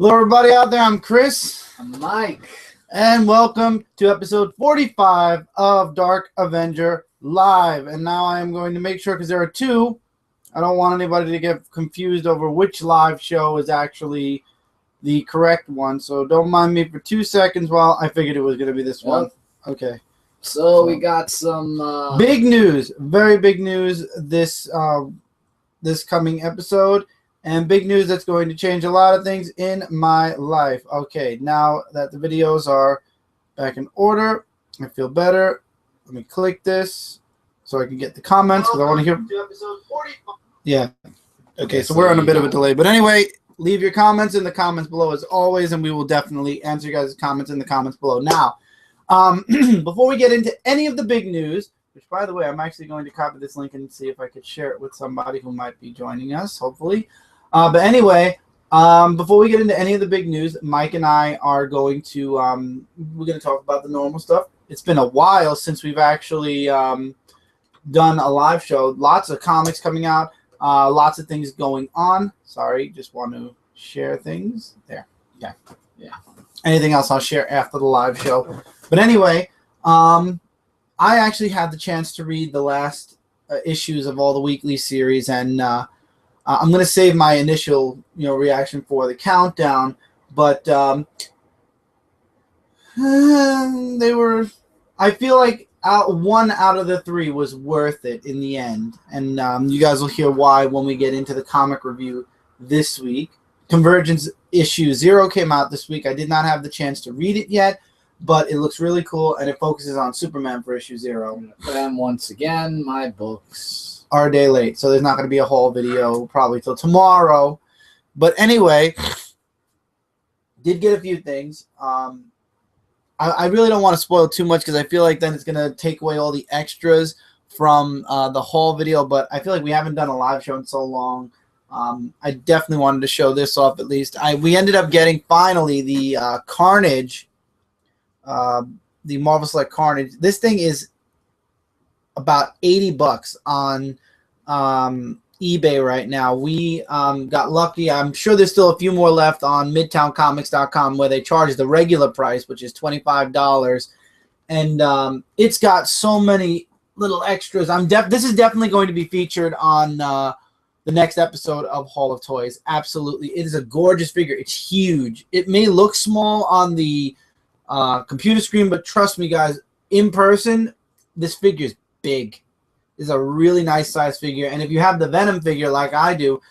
Hello, everybody out there. I'm Chris. I'm Mike. And welcome to episode 45 of Dark Avenger Live. And now I am going to make sure, because there are two, I don't want anybody to get confused over which live show is actually the correct one. So don't mind me for 2 seconds while I figured it was going to be this one. Okay. So we got some big news, very big news this coming episode. And big news that's going to change a lot of things in my life. Okay, now that the videos are back in order, I feel better. Let me click this so I can get the comments because I want to hear. Yeah. Okay, so we're on a bit of a delay. But anyway, leave your comments in the comments below as always, and we will definitely answer you guys' comments in the comments below. Now, before we get into any of the big news, which, by the way, I'm actually going to copy this link and see if I could share it with somebody who might be joining us, hopefully. But anyway, before we get into any of the big news, Mike and I are going to we're going to talk about the normal stuff. It's been a while since we've actually done a live show. Lots of comics coming out, lots of things going on. Sorry, just want to share things there. Yeah. Anything else I'll share after the live show. But anyway, I actually had the chance to read the last issues of all the weekly series, and I'm going to save my initial, reaction for the countdown, but they were. I feel like one out of the three was worth it in the end, and you guys will hear why when we get into the comic review this week. Convergence issue 0 came out this week. I did not have the chance to read it yet, but it looks really cool, and it focuses on Superman for issue 0. And once again, my books are a day late, so there's not going to be a haul video probably till tomorrow. But anyway, did get a few things. I really don't want to spoil too much because I feel like then it's going to take away all the extras from the haul video, but I feel like we haven't done a live show in so long. I definitely wanted to show this off at least. We ended up getting finally the Carnage, the Marvel Select Carnage. This thing is about $80 on eBay right now. We got lucky. I'm sure there's still a few more left on midtowncomics.com where they charge the regular price, which is $25. And it's got so many little extras. This is definitely going to be featured on the next episode of Hall of Toys. Absolutely. It is a gorgeous figure. It's huge. It may look small on the computer screen, but trust me, guys, in person, this figure is big. Is a really nice size figure, and if you have the Venom figure like I do,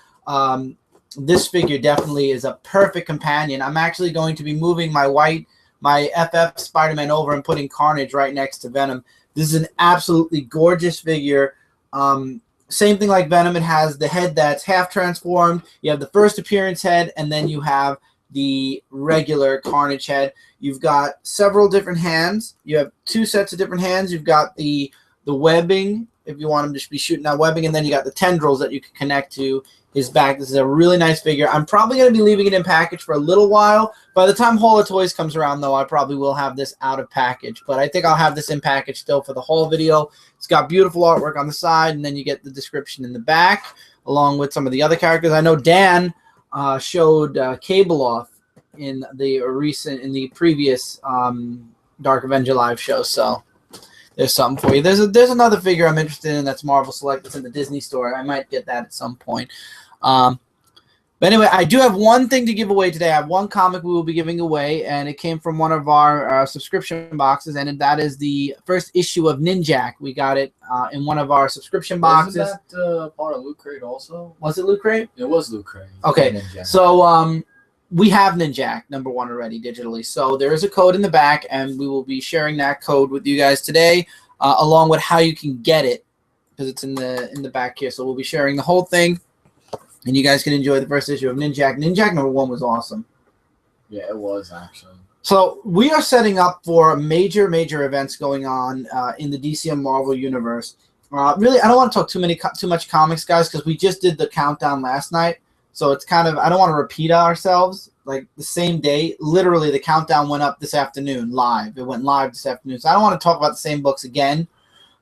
this figure definitely is a perfect companion. I'm actually going to be moving my FF Spider-Man over and putting Carnage right next to Venom. This is an absolutely gorgeous figure. Same thing like Venom. It has the head that's half transformed. You have the first appearance head, and then you have the regular Carnage head. You've got several different hands. You have 2 sets of different hands. You've got the webbing, if you want him to be shooting that webbing, and then you got the tendrils that you can connect to his back. This is a really nice figure. I'm probably going to be leaving it in package for a little while. By the time Hall of Toys comes around, though, I probably will have this out of package. But I think I'll have this in package still for the haul video. It's got beautiful artwork on the side, and then you get the description in the back, along with some of the other characters. I know Dan showed Cable off in the previous Dark Avenger live show, so there's something for you. There's another figure I'm interested in that's Marvel Select that's in the Disney store. I might get that at some point. But anyway, I do have one thing to give away today. I have one comic we will be giving away, and it came from one of our subscription boxes, and that is the first issue of Ninjak. We got it in one of our subscription boxes. Wasn't that part of Loot Crate also? Was it Loot Crate? It was Loot Crate. Okay, so we have Ninjak #1 already digitally, so there is a code in the back, and we will be sharing that code with you guys today, along with how you can get it, because it's in the back here. So we'll be sharing the whole thing, and you guys can enjoy the first issue of Ninjak. Ninjak #1 was awesome. Yeah, it was actually. So we are setting up for major events going on in the DC and Marvel universe. Really, I don't want to talk too much comics, guys, because we just did the countdown last night. So it's kind of, I don't want to repeat ourselves. Like the same day, literally the countdown went up this afternoon live. It went live this afternoon. So I don't want to talk about the same books again.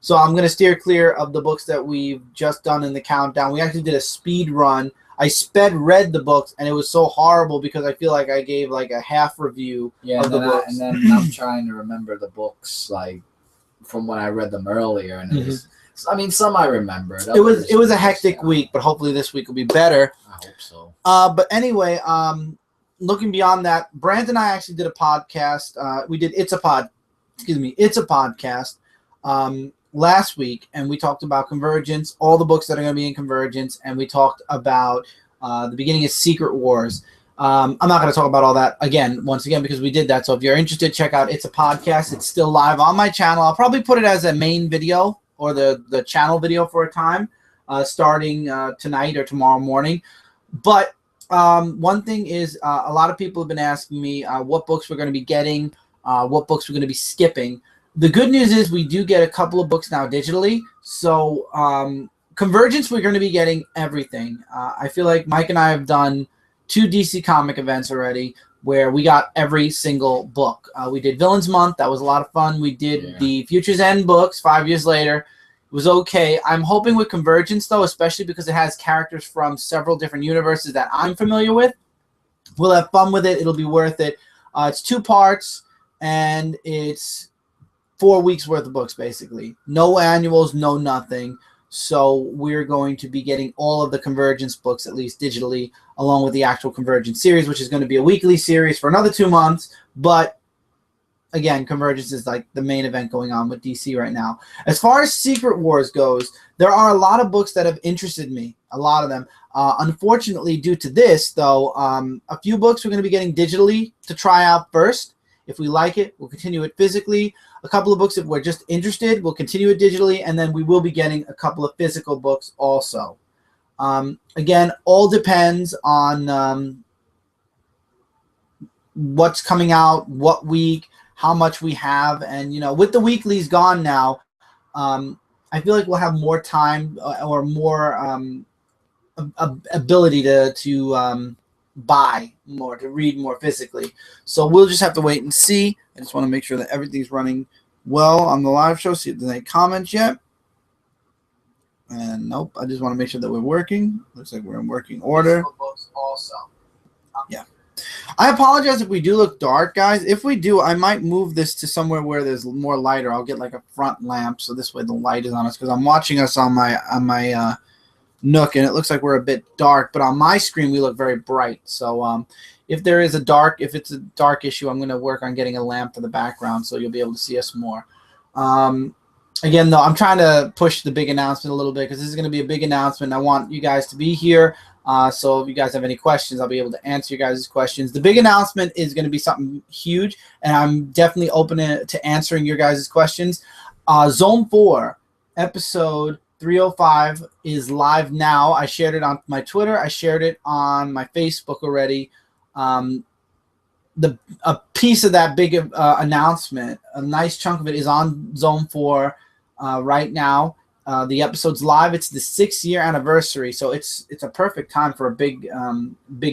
So I'm going to steer clear of the books that we've just done in the countdown. We actually did a speed run I sped read the books, and it was so horrible because I feel like I gave like a half review of the books. And then I'm trying to remember the books like from when I read them earlier, and it was. I mean, some I remembered. It was a hectic week, but hopefully this week will be better. I hope so. But anyway, looking beyond that, Brand and I actually did a podcast. We did It's a Podcast last week, and we talked about Convergence, all the books that are going to be in Convergence, and we talked about the beginning of Secret Wars. I'm not going to talk about all that once again, because we did that. So if you're interested, check out It's a Podcast. It's still live on my channel. I'll probably put it as a main video or the channel video for a time, starting tonight or tomorrow morning. But one thing is, a lot of people have been asking me what books we're going to be getting, what books we're going to be skipping. The good news is we do get a couple of books now digitally. So Convergence, we're going to be getting everything. I feel like Mike and I have done 2 DC comic events already where we got every single book. We did Villains Month. That was a lot of fun. We did the Future's End books 5 years later. It was okay. I'm hoping with Convergence, though, especially because it has characters from several different universes that I'm familiar with. We'll have fun with it. It'll be worth it. It's 2 parts, and it's 4 weeks worth of books, basically. No annuals, no nothing. So we're going to be getting all of the Convergence books, at least digitally, along with the actual Convergence series, which is going to be a weekly series for another 2 months. But again, Convergence is like the main event going on with DC right now. As far as Secret Wars goes, there are a lot of books that have interested me, a lot of them. Unfortunately, due to this, though, a few books we're going to be getting digitally to try out first. If we like it, we'll continue it physically. A couple of books, if we're just interested, we'll continue it digitally, and then we will be getting a couple of physical books also. Again, all depends on what's coming out, what week, how much we have, and with the weeklies gone now, I feel like we'll have more time or more ability to buy more, to read more physically. So we'll just have to wait and see. I just want to make sure that everything's running well on the live show. See if there's any comments yet. And nope, I just want to make sure that we're working. Looks like we're in working order. Also. Yeah. I apologize if we do look dark, guys. If we do, I might move this to somewhere where there's more light, or I'll get like a front lamp so this way the light is on us, because I'm watching us on my Nook, and it looks like we're a bit dark, but on my screen we look very bright. So if it's a dark issue, I'm going to work on getting a lamp for the background so you'll be able to see us more. Again, though, I'm trying to push the big announcement a little bit, because this is going to be a big announcement. I want you guys to be here. So if you guys have any questions, I'll be able to answer you guys' questions. The big announcement is going to be something huge, and I'm definitely open to answering your guys' questions. Zone 4, episode 305 is live now. I shared it on my Twitter. I shared it on my Facebook already. A piece of that big announcement, a nice chunk of it, is on Zone 4 right now. The episode's live. It's the 6-year anniversary, so it's a perfect time for a big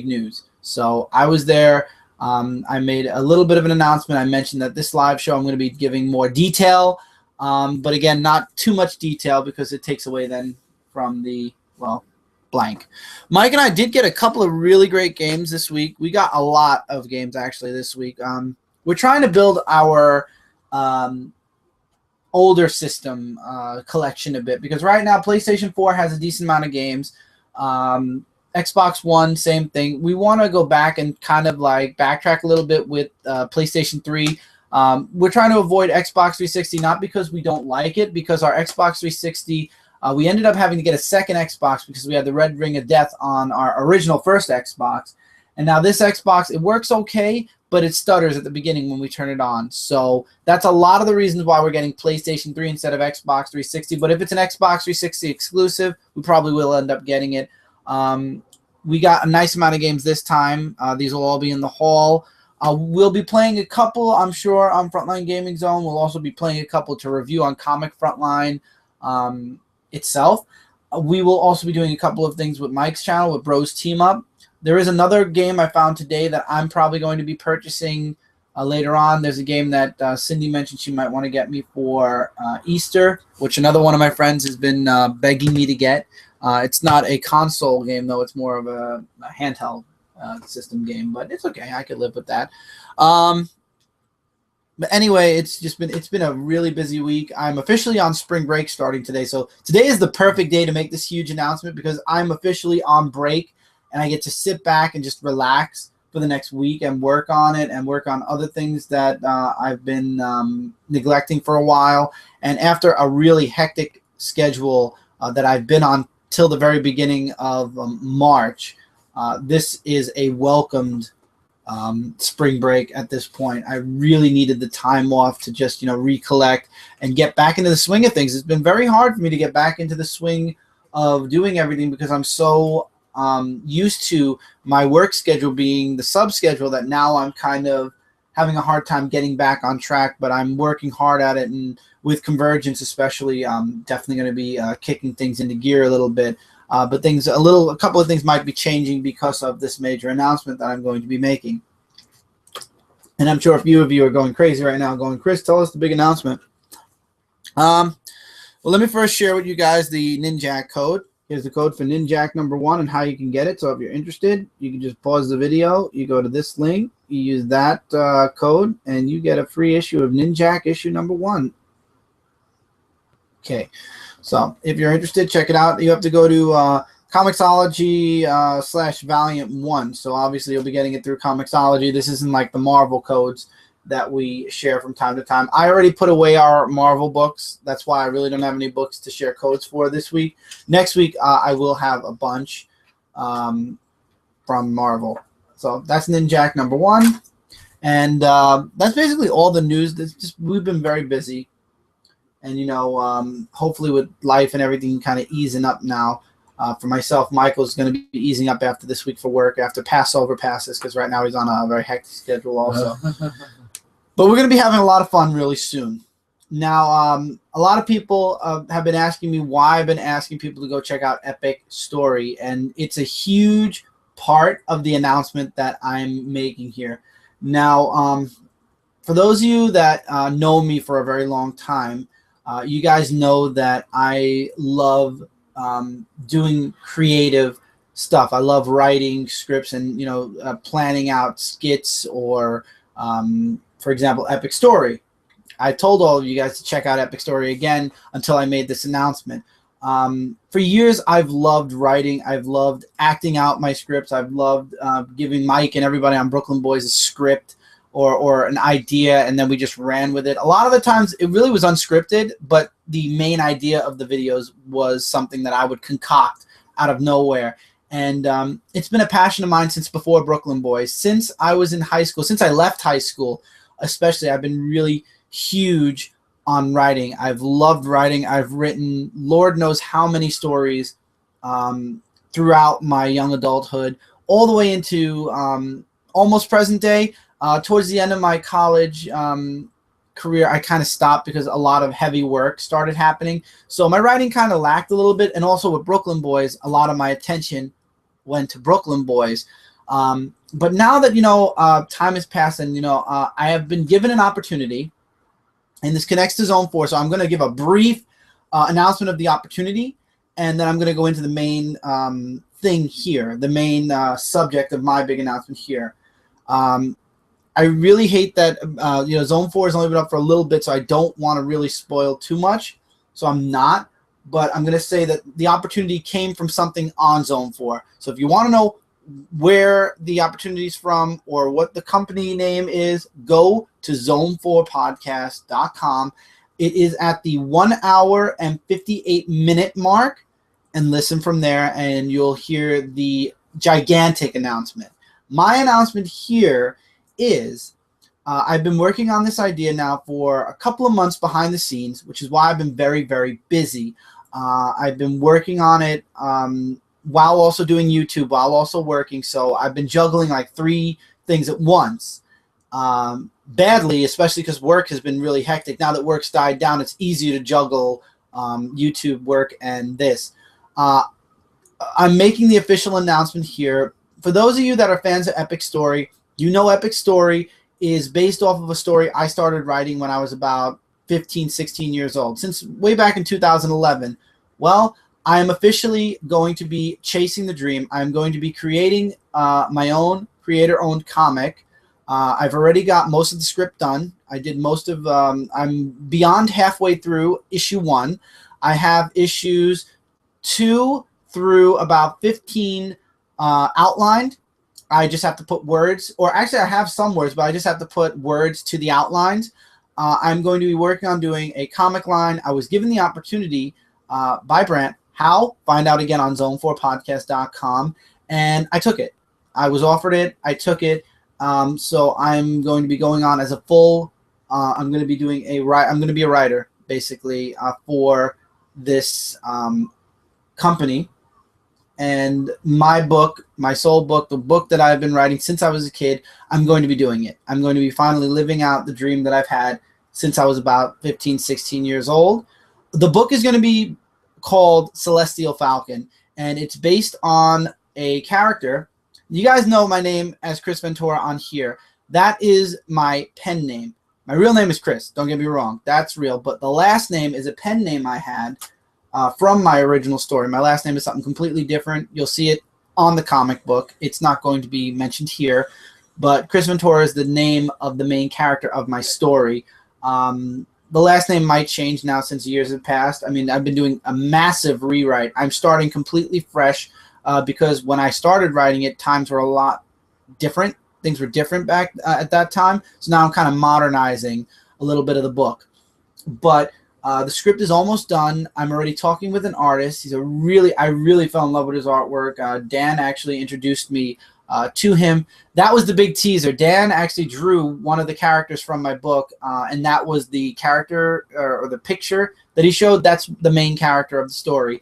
news. So I was there. I made a little bit of an announcement. I mentioned that this live show I'm going to be giving more detail, but again, not too much detail because it takes away then from the blank. Mike and I did get a couple of really great games this week. We got a lot of games actually this week. We're trying to build our older system collection a bit, because right now PlayStation 4 has a decent amount of games. Xbox One, same thing. We want to go back and kind of like backtrack a little bit with PlayStation 3. We're trying to avoid Xbox 360, not because we don't like it, because our Xbox 360, we ended up having to get a second Xbox because we had the red ring of death on our original first Xbox. And now this Xbox, it works okay, but it stutters at the beginning when we turn it on. So that's a lot of the reasons why we're getting PlayStation 3 instead of Xbox 360. But if it's an Xbox 360 exclusive, we probably will end up getting it. We got a nice amount of games this time. These will all be in the hall. We'll be playing a couple, I'm sure, on Frontline Gaming Zone. We'll also be playing a couple to review on Comic Frontline itself. We will also be doing a couple of things with Mike's channel, with Bros Team Up. There is another game I found today that I'm probably going to be purchasing later on. There's a game that Cindy mentioned she might want to get me for Easter, which another one of my friends has been begging me to get. It's not a console game, though. It's more of a handheld system game, but it's okay. I could live with that. But anyway, it's been a really busy week. I'm officially on spring break starting today. So today is the perfect day to make this huge announcement because I'm officially on break and I get to sit back and just relax for the next week and work on it and work on other things that I've been neglecting for a while. And after a really hectic schedule that I've been on till the very beginning of March, this is a welcomed spring break at this point. I really needed the time off to just, recollect and get back into the swing of things. It's been very hard for me to get back into the swing of doing everything because I'm so used to my work schedule being the sub schedule that now I'm kind of having a hard time getting back on track, but I'm working hard at it. And with Convergence, especially, I'm definitely going to be kicking things into gear a little bit. But a couple of things might be changing because of this major announcement that I'm going to be making. And I'm sure a few of you are going crazy right now, going, Chris, tell us the big announcement. Well, let me first share with you guys the Ninjak code. Here's the code for Ninjak #1 and how you can get it. So if you're interested, you can just pause the video. You go to this link. You use that code, and you get a free issue of Ninjak issue #1. Okay. So if you're interested, check it out. You have to go to Comixology /Valiant 1. So obviously you'll be getting it through Comixology. This isn't like the Marvel codes that we share from time to time. I already put away our Marvel books. That's why I really don't have any books to share codes for this week. Next week, I will have a bunch from Marvel. So that's Ninjak #1. And that's basically all the news. We've been very busy. And, hopefully with life and everything kind of easing up now. For myself, Michael's going to be easing up after this week for work, after Passover passes, because right now he's on a very hectic schedule also. But we're going to be having a lot of fun really soon. Now, a lot of people have been asking me why I've been asking people to go check out Epic Story. And it's a huge part of the announcement that I'm making here. Now, for those of you that know me for a very long time, you guys know that I love doing creative stuff. I love writing scripts and, planning out skits or, for example, Epic Story. I told all of you guys to check out Epic Story again until I made this announcement. For years, I've loved writing. I've loved acting out my scripts. I've loved giving Mike and everybody on Brooklyn Boys a script or an idea, and then we just ran with it. A lot of the times, it really was unscripted, but the main idea of the videos was something that I would concoct out of nowhere. And it's been a passion of mine since before Brooklyn Boys. Since I was in high school, since I left high school, especially, I've been really huge on writing. I've loved writing. I've written Lord knows how many stories throughout my young adulthood, all the way into almost present day. Towards the end of my college career, I kind of stopped because a lot of heavy work started happening. So my writing kind of lacked a little bit. And also with Brooklyn Boys, a lot of my attention went to Brooklyn Boys. But now that, time has passed and, I have been given an opportunity, and this connects to Zone 4. So I'm going to give a brief announcement of the opportunity, and then I'm going to go into the main thing here, the main subject of my big announcement here. I really hate that, Zone 4 has only been up for a little bit, so I don't want to really spoil too much. So I'm not, but I'm going to say that the opportunity came from something on Zone 4. So if you want to know where the opportunity is from or what the company name is, go to zone4podcast.com. It is at the 1 hour and 58-minute mark, and listen from there, and you'll hear the gigantic announcement. My announcement here is I've been working on this idea now for a couple of months behind the scenes, which is why I've been very, very busy. I've been working on it while also doing YouTube, while also working. So I've been juggling like 3 things at once. Badly, especially because work has been really hectic. Now that work's died down, it's easier to juggle YouTube work and this. I'm making the official announcement here. For those of you that are fans of Epic Story, you know Epic Story is based off of a story I started writing when I was about 15, 16 years old, since way back in 2011. Well, I am officially going to be chasing the dream. I'm going to be creating my own creator-owned comic. I've already got most of the script done. I did most of. I'm beyond halfway through issue 1. I have issues 2 through about 15 outlined. I just have to put words, or actually I have some words, but I just have to put words to the outlines. I'm going to be working on doing a comic line. I was given the opportunity by Brant. How? Find out again on zone4podcast.com. And I took it. I was offered it. I took it. So I'm going to be going on as a full, I'm going to be doing I'm going to be a writer, basically, for this company. And my book, my soul book, the book that I've been writing since I was a kid, I'm going to be doing it. I'm going to be finally living out the dream that I've had since I was about 15, 16 years old. The book is going to be called Celestial Falcon, and it's based on a character. You guys know my name as Chris Ventura on here. That is my pen name. My real name is Chris. Don't get me wrong. That's real. But the last name is a pen name I had from my original story. My last name is something completely different. You'll see it on the comic book. It's not going to be mentioned here. But Chris Ventura is the name of the main character of my story. The last name might change now since years have passed. I mean, I've been doing a massive rewrite. I'm starting completely fresh because when I started writing it, times were a lot different. Things were different back at that time. So now I'm kind of modernizing a little bit of the book. But the script is almost done. I'm already talking with an artist. I really fell in love with his artwork. Dan actually introduced me to him. That was the big teaser. Dan actually drew one of the characters from my book, and that was the character or the picture that he showed. That's the main character of the story.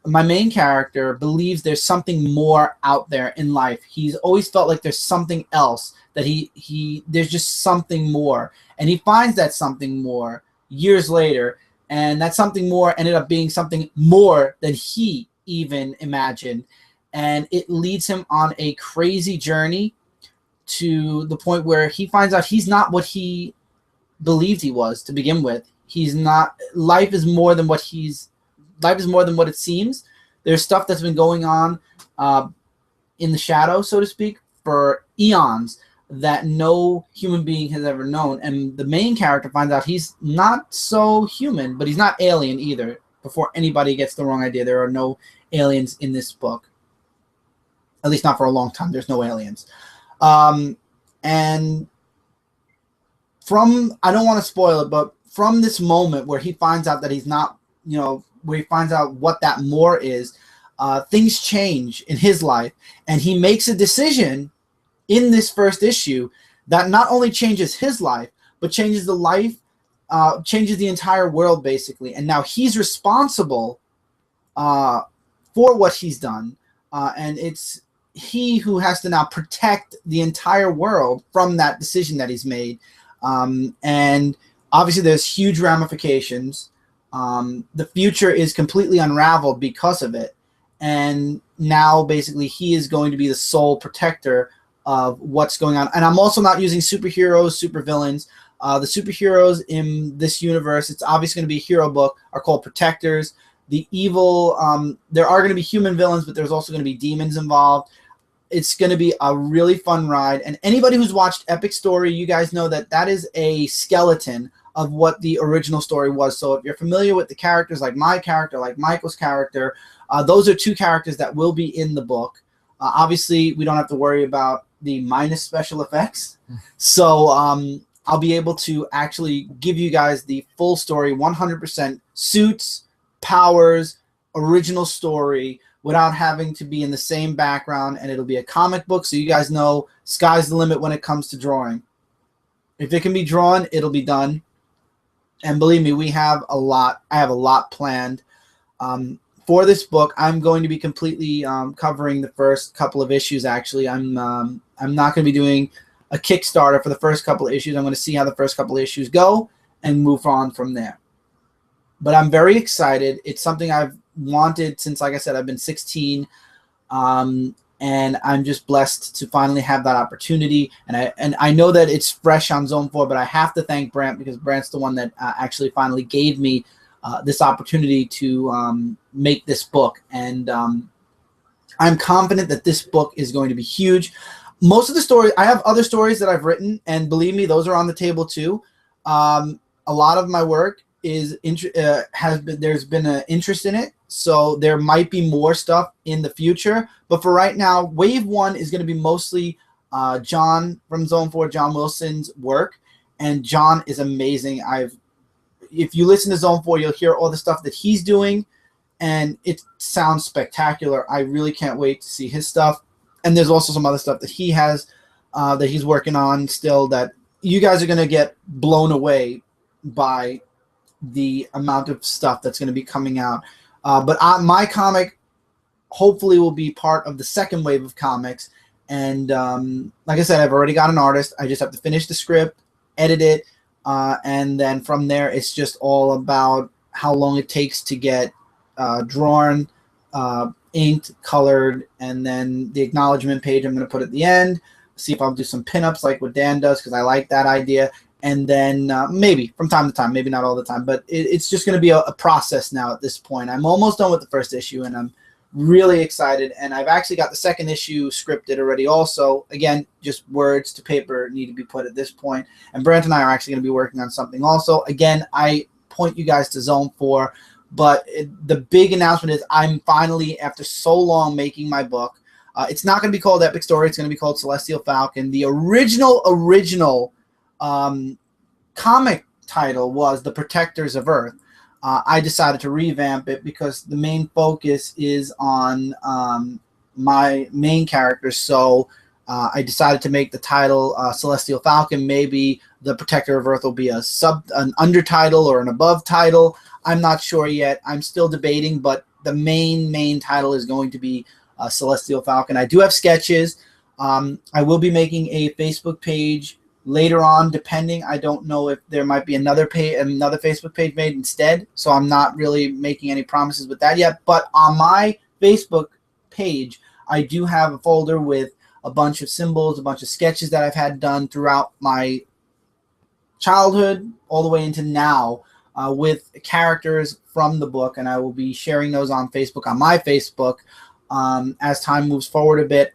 My main character believes there's something more out there in life. He's always felt like there's something else, that there's just something more. And he finds that something more years later, and that something more ended up being something more than he even imagined. And it leads him on a crazy journey to the point where he finds out he's not what he believed he was to begin with. He's not. Life is more than what it seems. There's stuff that's been going on in the shadow, so to speak, for eons that no human being has ever known. And the main character finds out he's not so human, but he's not alien either. Before anybody gets the wrong idea, there are no aliens in this book. At least not for a long time. There's no aliens. And I don't want to spoil it, but from this moment where he finds out that he's not, where he finds out what that more is, things change in his life. And he makes a decision in this first issue that not only changes his life, but changes changes the entire world, basically. And now he's responsible for what he's done. And it's he who has to now protect the entire world from that decision that he's made. And obviously there's huge ramifications. The future is completely unraveled because of it. And now basically he is going to be the sole protector of what's going on. And I'm also not using superheroes, supervillains. The superheroes in this universe, it's obviously going to be a hero book, are called protectors. The evil, there are going to be human villains, but there's also going to be demons involved. It's going to be a really fun ride. And anybody who's watched Epic Story, you guys know that that is a skeleton of what the original story was. So if you're familiar with the characters, like my character, like Michael's character, those are two characters that will be in the book. Obviously, we don't have to worry about the minus special effects. So I'll be able to actually give you guys the full story, 100% suits, powers, original story, without having to be in the same background. And it'll be a comic book, so you guys know sky's the limit when it comes to drawing. If it can be drawn, it'll be done. And believe me, I have a lot planned. For this book, I'm going to be completely covering the first couple of issues, actually. I'm not going to be doing a Kickstarter for the first couple of issues. I'm going to see how the first couple of issues go and move on from there. But I'm very excited. It's something I've wanted since, like I said, I've been 16. And I'm just blessed to finally have that opportunity. And I know that it's fresh on Zone 4, but I have to thank Brant, because Brant's the one that actually finally gave me this opportunity to make this book. And I'm confident that this book is going to be huge. Most of the stories, I have other stories that I've written, and believe me, those are on the table too. A lot of my work is there's been an interest in it, so there might be more stuff in the future. But for right now, Wave 1 is going to be mostly John from Zone 4, John Wilson's work, and John is amazing. If you listen to Zone 4, you'll hear all the stuff that he's doing, and it sounds spectacular. I really can't wait to see his stuff. And there's also some other stuff that he has that he's working on still that you guys are going to get blown away by the amount of stuff that's going to be coming out. But my comic hopefully will be part of the second wave of comics. And like I said, I've already got an artist. I just have to finish the script, edit it, and then from there it's just all about how long it takes to get drawn, inked, colored, and then the acknowledgement page I'm going to put at the end. See if I'll do some pinups like what Dan does, because I like that idea. And then maybe from time to time, maybe not all the time, but it's just going to be a process now at this point. I'm almost done with the first issue, and I'm really excited. And I've actually got the second issue scripted already also. Again, just words to paper need to be put at this point. And Brant and I are actually going to be working on something also. Again, I point you guys to Zone 4. But the big announcement is I'm finally, after so long, making my book. It's not going to be called Epic Story. It's going to be called Celestial Falcon. The original comic title was The Protectors of Earth. I decided to revamp it because the main focus is on my main characters. So I decided to make the title Celestial Falcon. Maybe The Protector of Earth will be an undertitle or an above title. I'm not sure yet. I'm still debating, but the main title is going to be Celestial Falcon. I do have sketches. I will be making a Facebook page later on, depending. I don't know if there might be another Facebook page made instead, so I'm not really making any promises with that yet. But on my Facebook page, I do have a folder with a bunch of symbols, a bunch of sketches that I've had done throughout my childhood all the way into now, with characters from the book, and I will be sharing those on Facebook, on my Facebook, as time moves forward a bit.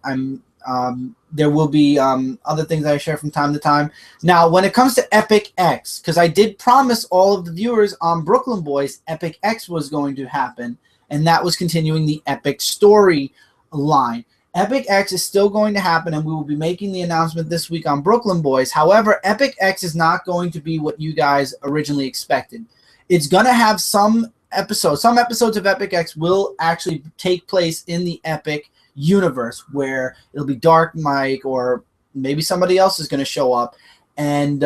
There will be other things I share from time to time. Now, when it comes to Epic X, because I did promise all of the viewers on Brooklyn Boys Epic X was going to happen, and that was continuing the Epic Story line. Epic X is still going to happen, and we will be making the announcement this week on Brooklyn Boys. However, Epic X is not going to be what you guys originally expected. It's going to have some episodes. Some episodes of Epic X will actually take place in the Epic universe, where it'll be Dark Mike, or maybe somebody else is going to show up. And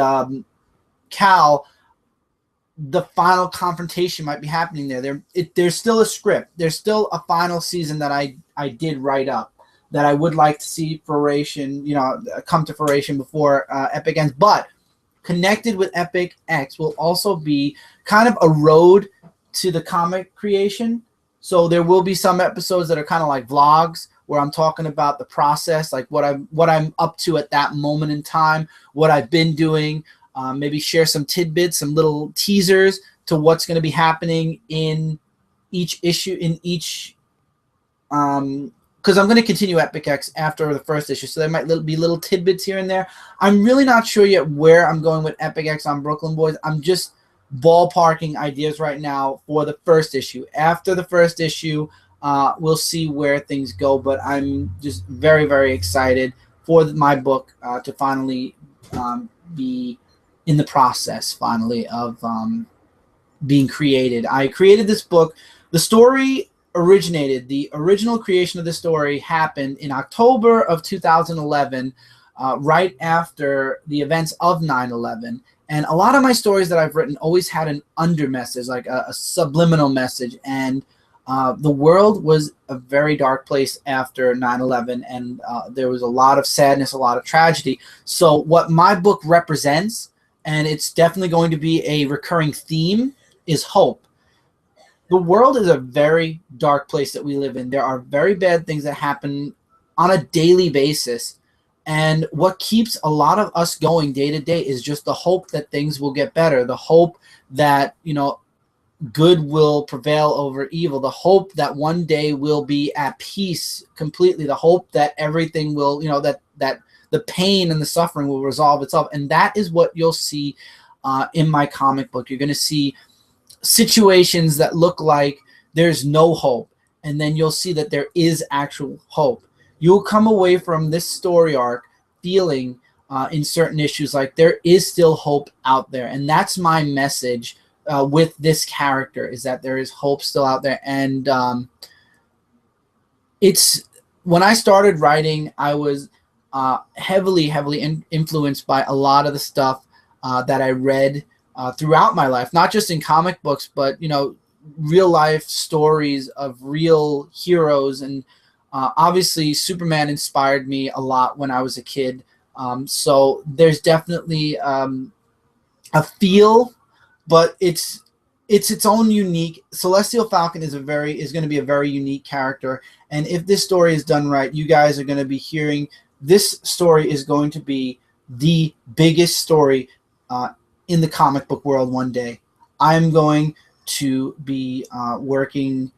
Cal, the final confrontation might be happening there. There's still a script. There's still a final season that I did write up, that I would like to see fruition, come to fruition before Epic ends. But connected with Epic X will also be kind of a road to the comic creation. So there will be some episodes that are kind of like vlogs, where I'm talking about the process, like what I'm up to at that moment in time, what I've been doing. Maybe share some tidbits, some little teasers to what's going to be happening in each issue, because I'm going to continue Epic X after the first issue, so there might be little tidbits here and there. I'm really not sure yet where I'm going with Epic X on Brooklyn Boys. I'm just ballparking ideas right now for the first issue. After the first issue, we'll see where things go, but I'm just very, very excited for my book to finally be in the process, finally, of being created. I created this book. The story originated, the original creation of the story happened in October of 2011, right after the events of 9/11. And a lot of my stories that I've written always had an under message, like a subliminal message. And the world was a very dark place after 9/11, and there was a lot of sadness, a lot of tragedy. So what my book represents, and it's definitely going to be a recurring theme, is hope. The world is a very dark place that we live in. There are very bad things that happen on a daily basis. And what keeps a lot of us going day to day is just the hope that things will get better, the hope that, good will prevail over evil, the hope that one day we'll be at peace completely, the hope that everything will, that the pain and the suffering will resolve itself. And that is what you'll see in my comic book. You're going to see situations that look like there's no hope, and then you'll see that there is actual hope. You'll come away from this story arc feeling in certain issues like there is still hope out there. And that's my message with this character, is that there is hope still out there. And it's when I started writing, I was heavily influenced by a lot of the stuff that I read throughout my life, not just in comic books, but real life stories of real heroes. And obviously Superman inspired me a lot when I was a kid. So there's definitely a feel, but it's its own unique. Celestial Falcon is going to be a very unique character, and if this story is done right, you guys are going to be hearing this story is going to be the biggest story in the comic book world one day. I'm going to be working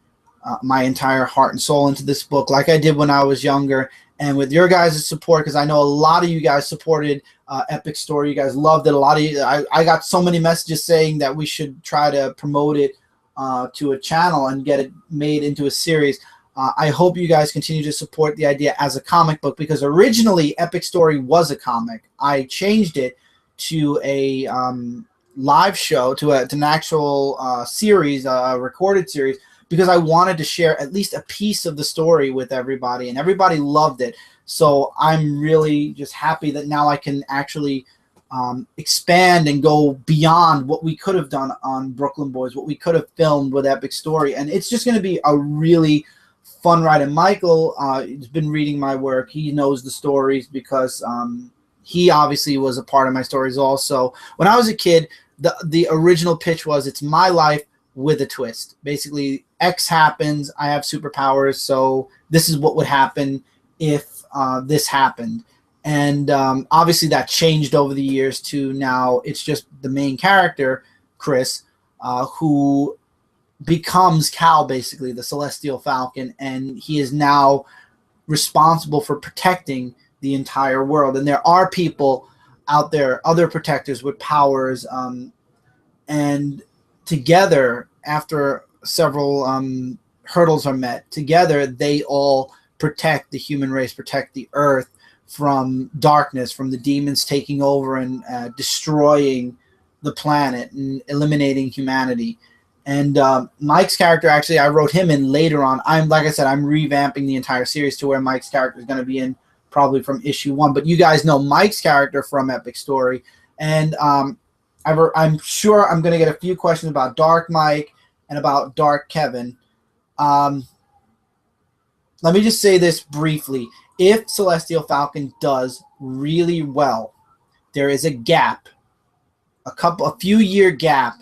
my entire heart and soul into this book like I did when I was younger, and with your guys' support, because I know a lot of you guys supported Epic Story. You guys loved it. A lot of you, I got so many messages saying that we should try to promote it to a channel and get it made into a series. I hope you guys continue to support the idea as a comic book, because originally Epic Story was a comic. I changed it to a live show, to an actual series, a recorded series, because I wanted to share at least a piece of the story with everybody, and everybody loved it. So I'm really just happy that now I can actually expand and go beyond what we could have done on Brooklyn Boys, what we could have filmed with Epic Story. And it's just going to be a really fun ride. And Michael has been reading my work. He knows the stories because he obviously was a part of my stories also. When I was a kid, the original pitch was, it's my life with a twist. Basically, X happens, I have superpowers, so this is what would happen if this happened. And obviously that changed over the years to now it's just the main character, Chris, who becomes Cal, basically, the Celestial Falcon, and he is now responsible for protecting the entire world. And there are people out there, other protectors with powers, and together, after several hurdles are met, together they all protect the human race, protect the Earth from darkness, from the demons taking over and destroying the planet and eliminating humanity. And Mike's character, actually, I wrote him in later on. Like I said, I'm revamping the entire series to where Mike's character is going to be in probably from issue 1. But you guys know Mike's character from Epic Story. And I'm sure I'm going to get a few questions about Dark Mike and about Dark Kevin. Let me just say this briefly. If Celestial Falcon does really well, there is a gap, a few year gap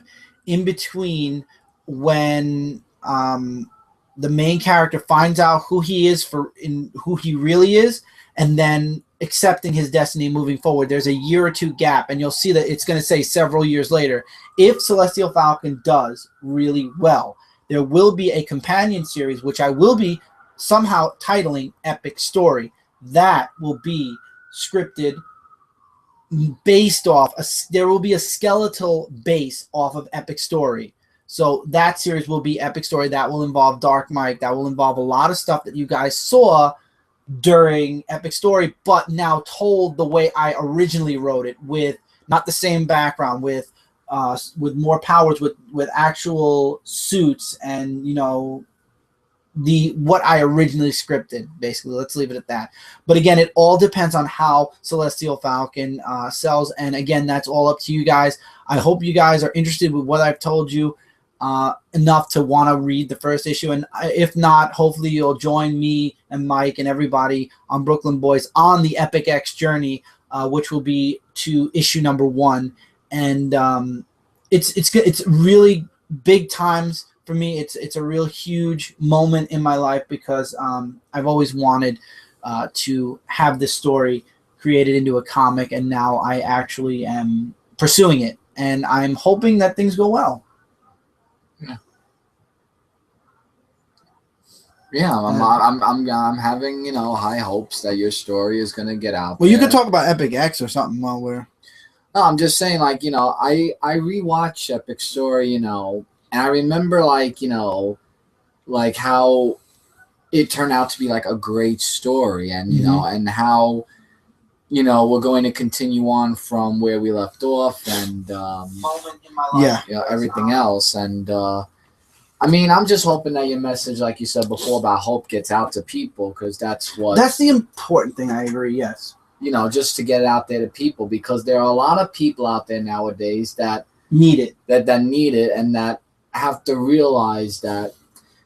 in between when the main character finds out who he is who he really is, and then accepting his destiny moving forward. There's a year or two gap, and you'll see that it's going to say several years later. If Celestial Falcon does really well, there will be a companion series, which I will be somehow titling Epic Story. That will be scripted based off, there will be a skeletal base off of Epic Story. So that series will be Epic Story. That will involve Dark Mike. That will involve a lot of stuff that you guys saw during Epic Story, but now told the way I originally wrote it, with not the same background, with more powers, with actual suits, and what I originally scripted. Basically, let's leave it at that. But again, it all depends on how Celestial Falcon sells, and again, that's all up to you guys. I hope you guys are interested with what I've told you enough to want to read the first issue, and if not, hopefully you'll join me and Mike and everybody on Brooklyn Boys on the Epic X journey, which will be to issue number 1. And it's really big times for me. It's a real huge moment in my life, because I've always wanted to have this story created into a comic, and now I actually am pursuing it, and I'm hoping that things go well. Yeah, I'm having, you know, high hopes that your story is gonna get out Well, there. you could talk about Epic X or something while we're. No, I'm just saying, like, you know, I rewatched Epic Story, you know, and I remember, like, you know, like how it turned out to be like a great story, and you know, and how, you know, we're going to continue on from where we left off, and Moment in my life. you know, everything else, and I mean, I'm just hoping that your message, like you said before, about hope gets out to people, because that's the important thing. I agree. Yes. You know, just to get it out there to people, because there are a lot of people out there nowadays that need it, that need it, and that have to realize that,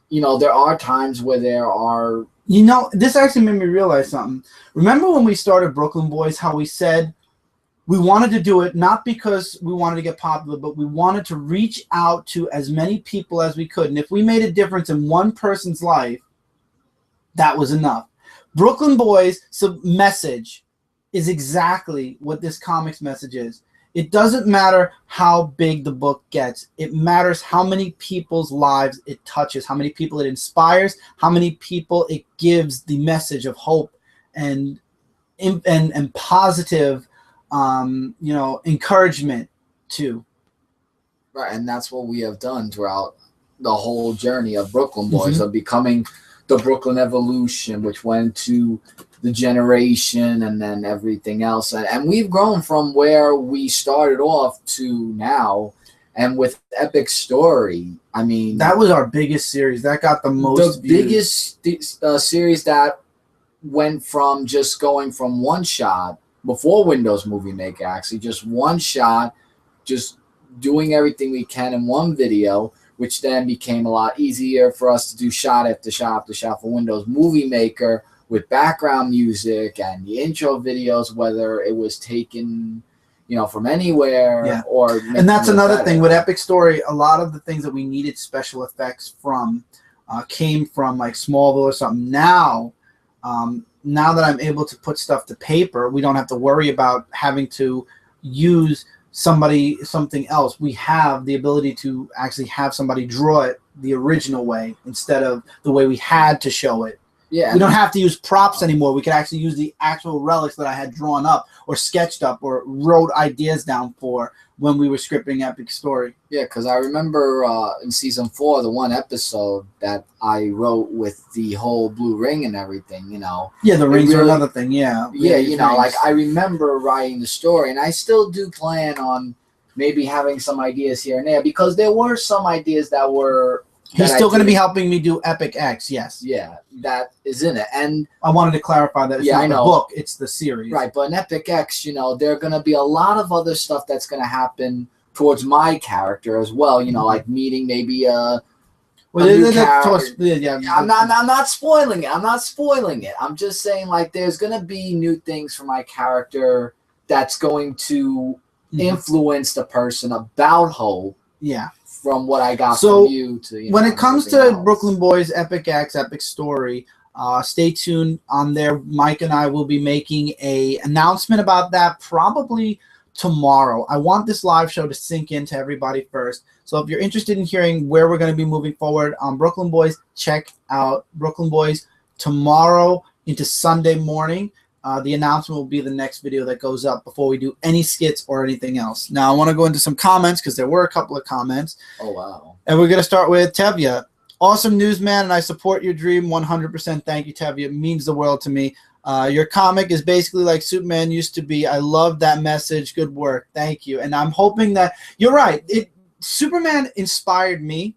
you know, there are times where there are. You know, this actually made me realize something. Remember when we started Brooklyn Boys, how we said we wanted to do it not because we wanted to get popular, but we wanted to reach out to as many people as we could. And if we made a difference in one person's life, that was enough. Brooklyn Boys' message is exactly what this comic's message is. It doesn't matter how big the book gets. It matters how many people's lives it touches, how many people it inspires, how many people it gives the message of hope and positive, you know, encouragement to. Right, and that's what we have done throughout the whole journey of Brooklyn Boys, of becoming the Brooklyn Evolution, which went to the generation and then everything else. And we've grown from where we started off to now. And with Epic Story, I mean, that was our biggest series. That got the most views. Biggest series that went from just going from one shot before Windows Movie Maker, actually, just one shot, just doing everything we can in one video, which then became a lot easier for us to do shot after shot after shot for Windows Movie Maker, with background music and the intro videos, whether it was taken, you know, from anywhere or. And that's another thing with Epic Story. A lot of the things that we needed special effects from came from like Smallville or something. Now that I'm able to put stuff to paper, we don't have to worry about having to use something else. We have the ability to actually have somebody draw it the original way instead of the way we had to show it. Yeah, we don't have to use props anymore. We can actually use the actual relics that I had drawn up or sketched up or wrote ideas down for when we were scripting Epic Story. Yeah, because I remember in season 4, the one episode that I wrote with the whole blue ring and everything, you know. Yeah, the rings are another thing, yeah. Yeah, you know, like I remember writing the story, and I still do plan on maybe having some ideas here and there, because there were some ideas that were. He's still going to be helping me do Epic X, yes. Yeah, that is in it. And I wanted to clarify that it's not the book, it's the series. Right, but in Epic X, you know, there are going to be a lot of other stuff that's going to happen towards my character as well, you know, like meeting maybe a new character. I'm not spoiling it. I'm not spoiling it. I'm just saying, like, there's going to be new things for my character that's going to influence the person about hope. Yeah. From what I got from you to, you know, when it comes to Brooklyn Boys, Epic X, Epic Story, stay tuned on there. Mike and I will be making a announcement about that probably tomorrow. I want this live show to sink into everybody first. So if you're interested in hearing where we're going to be moving forward on Brooklyn Boys, check out Brooklyn Boys tomorrow into Sunday morning. The announcement will be the next video that goes up before we do any skits or anything else. Now, I want to go into some comments because there were a couple of comments. Oh, wow. And we're going to start with Tevya. Awesome news, man, and I support your dream 100%. Thank you, Tevya. It means the world to me. Your comic is basically like Superman used to be. I love that message. Good work. Thank you. And I'm hoping that you're right. Superman inspired me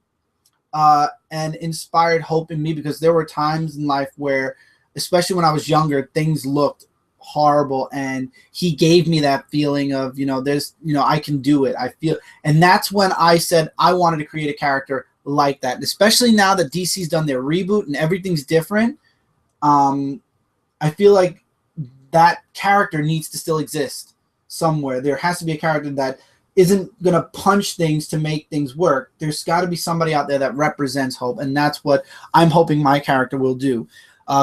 and inspired hope in me, because there were times in life where, especially when I was younger, things looked horrible, and he gave me that feeling of, you know, there's, you know, I can do it. I feel, and that's when I said I wanted to create a character like that. And especially now that DC's done their reboot and everything's different, I feel like that character needs to still exist somewhere. There has to be a character that isn't going to punch things to make things work. There's got to be somebody out there that represents hope, and that's what I'm hoping my character will do.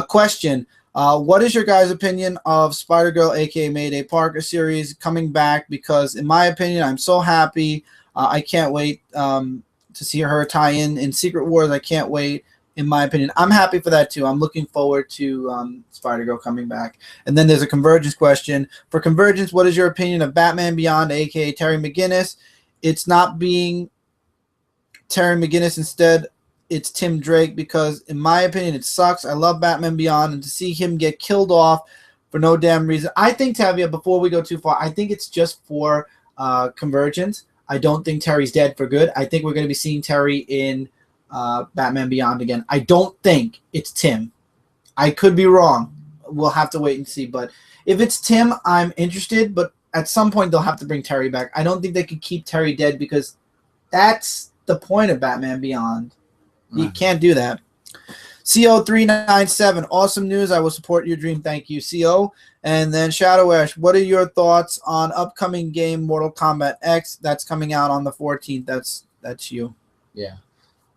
Question, what is your guys' opinion of Spider-Girl, aka Mayday Parker series coming back? Because in my opinion, I'm so happy. I can't wait to see her tie in Secret Wars. I can't wait. in my opinion. I'm happy for that too. I'm looking forward to Spider-Girl coming back. And then there's a Convergence question. For Convergence, what is your opinion of Batman Beyond, aka Terry McGinnis? It's not being Terry McGinnis. Instead, it's Tim Drake, because in my opinion, it sucks. I love Batman Beyond, and to see him get killed off for no damn reason. I think, Tavia, before we go too far, I think it's just for Convergence. I don't think Terry's dead for good. I think we're going to be seeing Terry in Batman Beyond again. I don't think it's Tim. I could be wrong. We'll have to wait and see. But if it's Tim, I'm interested. But at some point, they'll have to bring Terry back. I don't think they could keep Terry dead, because that's the point of Batman Beyond. You can't do that. CO397, awesome news. I will support your dream. Thank you, CO. And then Shadow Ash, what are your thoughts on upcoming game Mortal Kombat X? That's coming out on the 14th. That's you. Yeah.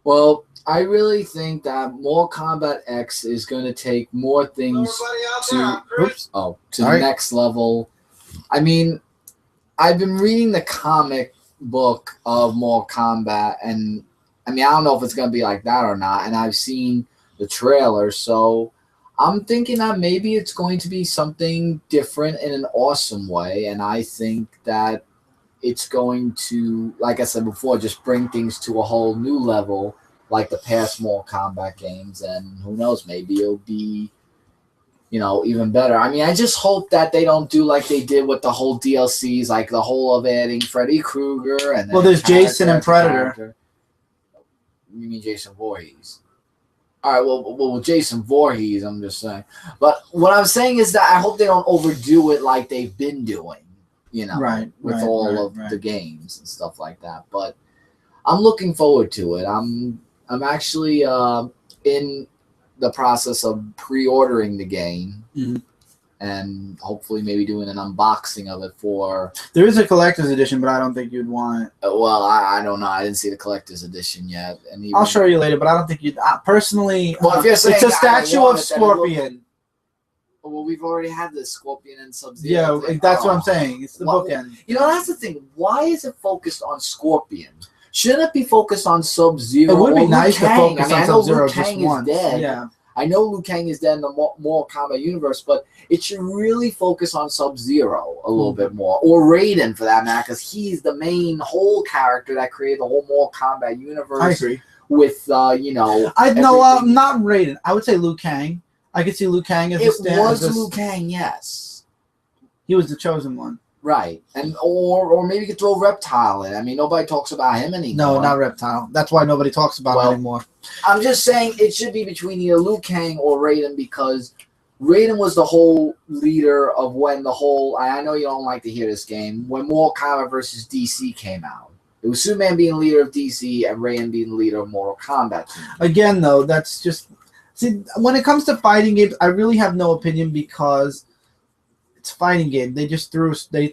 Well, I really think that Mortal Kombat X is going to take more things to the next level. I mean, I've been reading the comic book of Mortal Kombat, and I mean, I don't know if it's going to be like that or not, and I've seen the trailer, so I'm thinking that maybe it's going to be something different in an awesome way, and I think that it's going to, like I said before, just bring things to a whole new level, like the past Mortal Kombat games, and who knows, maybe it'll be, you know, even better. I mean, I just hope that they don't do like they did with the whole DLCs, like the whole of adding Freddy Krueger and well, there's Jason and Predator. You mean Jason Voorhees? All right, well, Jason Voorhees, I'm just saying. But what I'm saying is that I hope they don't overdo it like they've been doing, you know, with all of the games and stuff like that. But I'm looking forward to it. I'm actually in the process of pre-ordering the game. Mm-hmm. And hopefully maybe doing an unboxing of it for... There is a collector's edition, but I don't think you'd want it. Well, I don't know. I didn't see the collector's edition yet. And even... I'll show you later, but I don't think you'd... Personally, well, if you're saying it's a statue of Scorpion. Well, we've already had this Scorpion and Sub-Zero. Yeah, that's what I'm saying. It's the bookend. You know, that's the thing. Why is it focused on Scorpion? Shouldn't it be focused on Sub-Zero? It would be nice to focus on Sub-Zero just once. Dead. Yeah. I know Liu Kang is dead in the Mortal Kombat universe, but it should really focus on Sub-Zero a little bit more, or Raiden for that matter, because he's the main whole character that created the whole Mortal Kombat universe. I agree. With you know, not Raiden. I would say Liu Kang. I could see Liu Kang as Liu Kang, yes. He was the chosen one. Right, and or maybe you could throw Reptile in. I mean, nobody talks about him anymore. No, not Reptile. That's why nobody talks about him anymore. I'm just saying it should be between either Liu Kang or Raiden, because Raiden was the whole leader of when the whole... I know you don't like to hear this game. When Mortal Kombat versus DC came out. It was Superman being the leader of DC and Raiden being the leader of Mortal Kombat. Again, though, that's just... See, when it comes to fighting games, I really have no opinion, because... It's a fighting game. They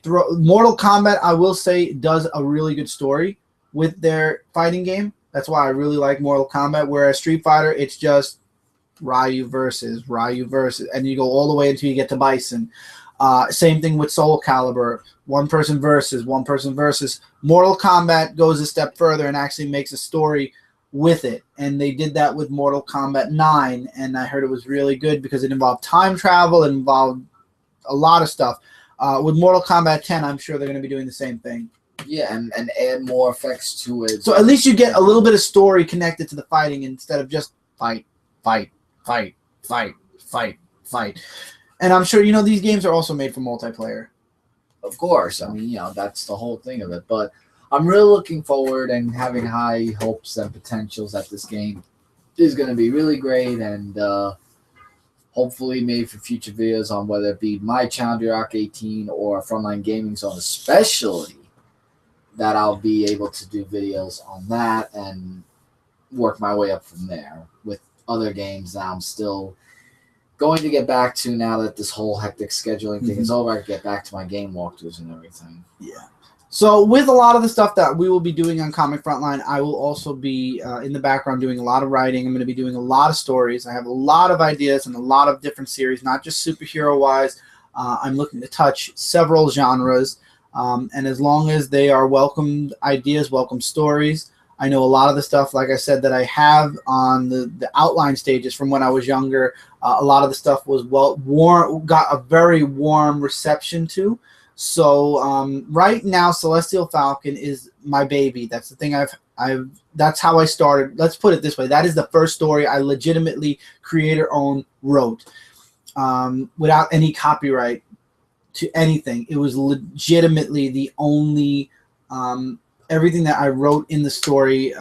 throw Mortal Kombat, I will say, does a really good story with their fighting game. That's why I really like Mortal Kombat. Whereas Street Fighter, it's just Ryu versus, and you go all the way until you get to Bison. Same thing with Soul Calibur. One person versus. Mortal Kombat goes a step further and actually makes a story with it. And they did that with Mortal Kombat 9, and I heard it was really good because it involved time travel, it involved a lot of stuff. With Mortal Kombat 10, I'm sure they're going to be doing the same thing. Yeah, and add more effects to it. So at least you get a little bit of story connected to the fighting instead of just fight. And I'm sure, you know, these games are also made for multiplayer. Of course. I mean, you know, that's the whole thing of it. But I'm really looking forward and having high hopes and potentials that this game is going to be really great, and hopefully made for future videos on whether it be my channel, Arc 18, or Frontline Gaming Zone, especially, that I'll be able to do videos on that and work my way up from there with other games that I'm still going to get back to now that this whole hectic scheduling thing is over. I can get back to my game walkthroughs and everything. Yeah. So with a lot of the stuff that we will be doing on Comic Frontline, I will also be in the background doing a lot of writing. I'm going to be doing a lot of stories. I have a lot of ideas and a lot of different series, not just superhero-wise. I'm looking to touch several genres. And as long as they are welcomed ideas, welcome stories, I know a lot of the stuff, like I said, that I have on the outline stages from when I was younger. A lot of the stuff was got a very warm reception to. So right now, Celestial Falcon is my baby. That's the thing that's how I started. Let's put it this way. That is the first story I legitimately creator-owned wrote without any copyright to anything. It was legitimately the only everything that I wrote in the story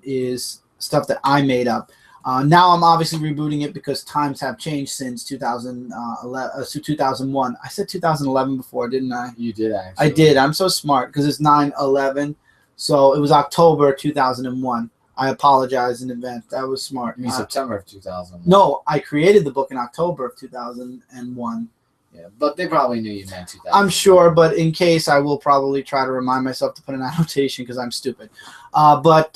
is stuff that I made up. Now I'm obviously rebooting it because times have changed since 2001. I said 2011 before, didn't I? You did, actually. I did. I'm so smart because it's 9/11. So it was October 2001. I apologize in advance. That was smart. You mean September of 2001? No, I created the book in October of 2001. Yeah, but they probably knew you meant 2000. I'm sure, but in case, I will probably try to remind myself to put an annotation because I'm stupid. But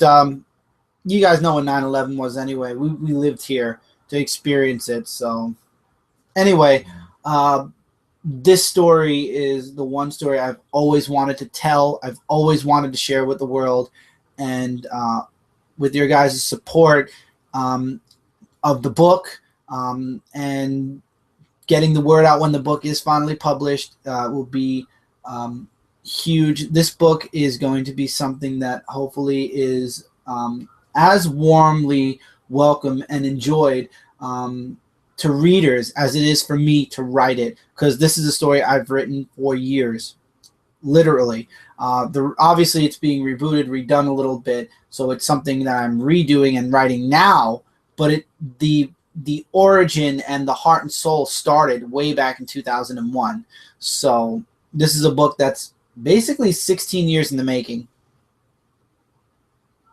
you guys know what 9/11 was anyway. We lived here to experience it. So anyway, this story is the one story I've always wanted to tell. I've always wanted to share with the world. And with your guys' support of the book and getting the word out when the book is finally published will be huge. This book is going to be something that hopefully is as warmly welcome and enjoyed to readers as it is for me to write it, because this is a story I've written for years, literally. Obviously, it's being rebooted, redone a little bit, so it's something that I'm redoing and writing now, but the origin and the heart and soul started way back in 2001. So this is a book that's basically 16 years in the making.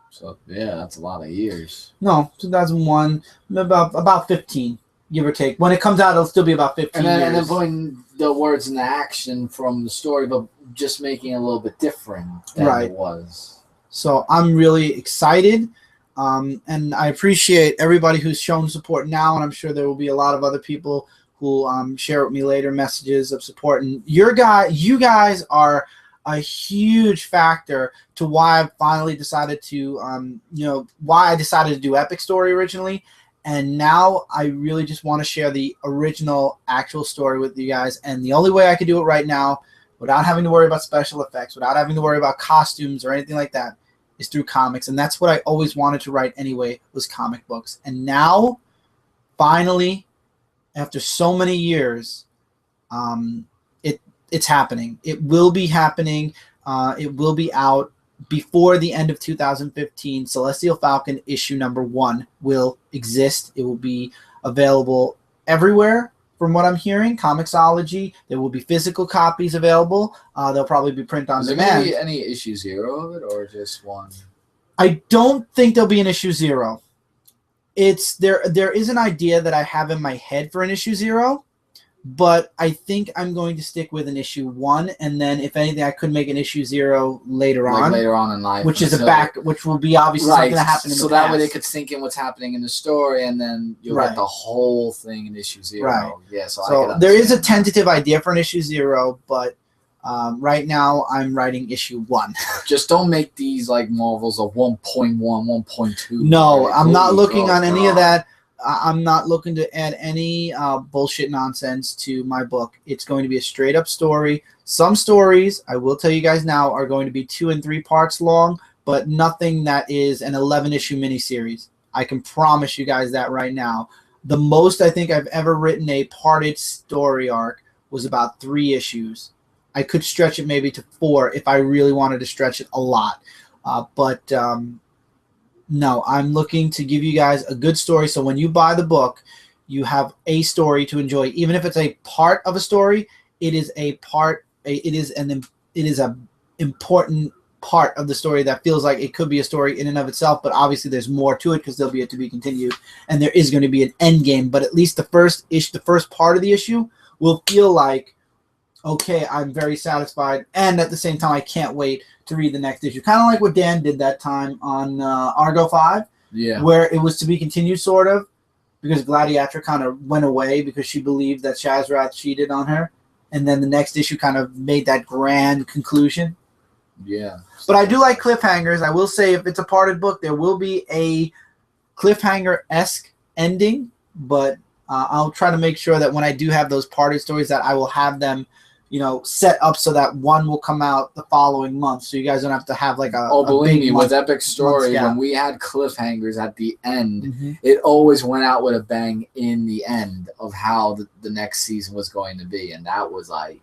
So yeah, that's a lot of years. No, 2001, about 15, give or take. When it comes out, it'll still be about 15 years. And then putting the words into action from the story, but just making it a little bit different than it was. So I'm really excited. And I appreciate everybody who's shown support now, and I'm sure there will be a lot of other people who share with me later messages of support. And you guys are a huge factor to why I finally decided to, why I decided to do Epic Story originally. And now I really just want to share the original actual story with you guys. And the only way I can do it right now, without having to worry about special effects, without having to worry about costumes or anything like that, is through comics. And that's what I always wanted to write anyway, was comic books. And now, finally, after so many years, it's happening. It will be happening. It will be out before the end of 2015. Celestial Falcon issue #1 will exist. It will be available everywhere, from what I'm hearing. Comixology. There will be physical copies available. They'll probably be print on demand. Is there going to be any issue 0 of it, or just 1? I don't think there'll be an issue 0. It's there is an idea that I have in my head for an issue 0, but I think I'm going to stick with an issue 1, and then if anything, I could make an issue 0 later on in life, which is which will be obviously something that happened in the past. So that way they could sink in what's happening in the story, and then you'll get the whole thing in issue 0. Right. Yeah. So there is a tentative idea for an issue 0, but right now I'm writing issue 1. Just don't make these like Marvels of 1.1, 1.2. No, I'm not looking on any of that. I'm not looking to add any bullshit nonsense to my book. It's going to be a straight up story. Some stories, I will tell you guys now, are going to be 2 and 3 parts long, but nothing that is an 11-issue miniseries. I can promise you guys that right now. The most I think I've ever written a parted story arc was about 3 issues. I could stretch it maybe to 4 if I really wanted to stretch it a lot. No, I'm looking to give you guys a good story, so when you buy the book, you have a story to enjoy. Even if it's a part of a story, it is an important part of the story that feels like it could be a story in and of itself, but obviously there's more to it because there'll be a to be continued, and there is going to be an end game. But at least the first part of the issue will feel like, okay, I'm very satisfied, and at the same time, I can't wait to read the next issue. Kind of like what Dan did that time on Argo 5, where it was to be continued, sort of, because Gladiatra kind of went away because she believed that Shazrath cheated on her, and then the next issue kind of made that grand conclusion. Yeah. But I do like cliffhangers. I will say, if it's a parted book, there will be a cliffhanger-esque ending, but I'll try to make sure that when I do have those parted stories, that I will have them, set up so that one will come out the following month, so you guys don't have to have like a believe big me, with Epic Story, gap. when we had cliffhangers at the end, Mm-hmm. it always went out with a bang in the end of how the next season was going to be, and that was like,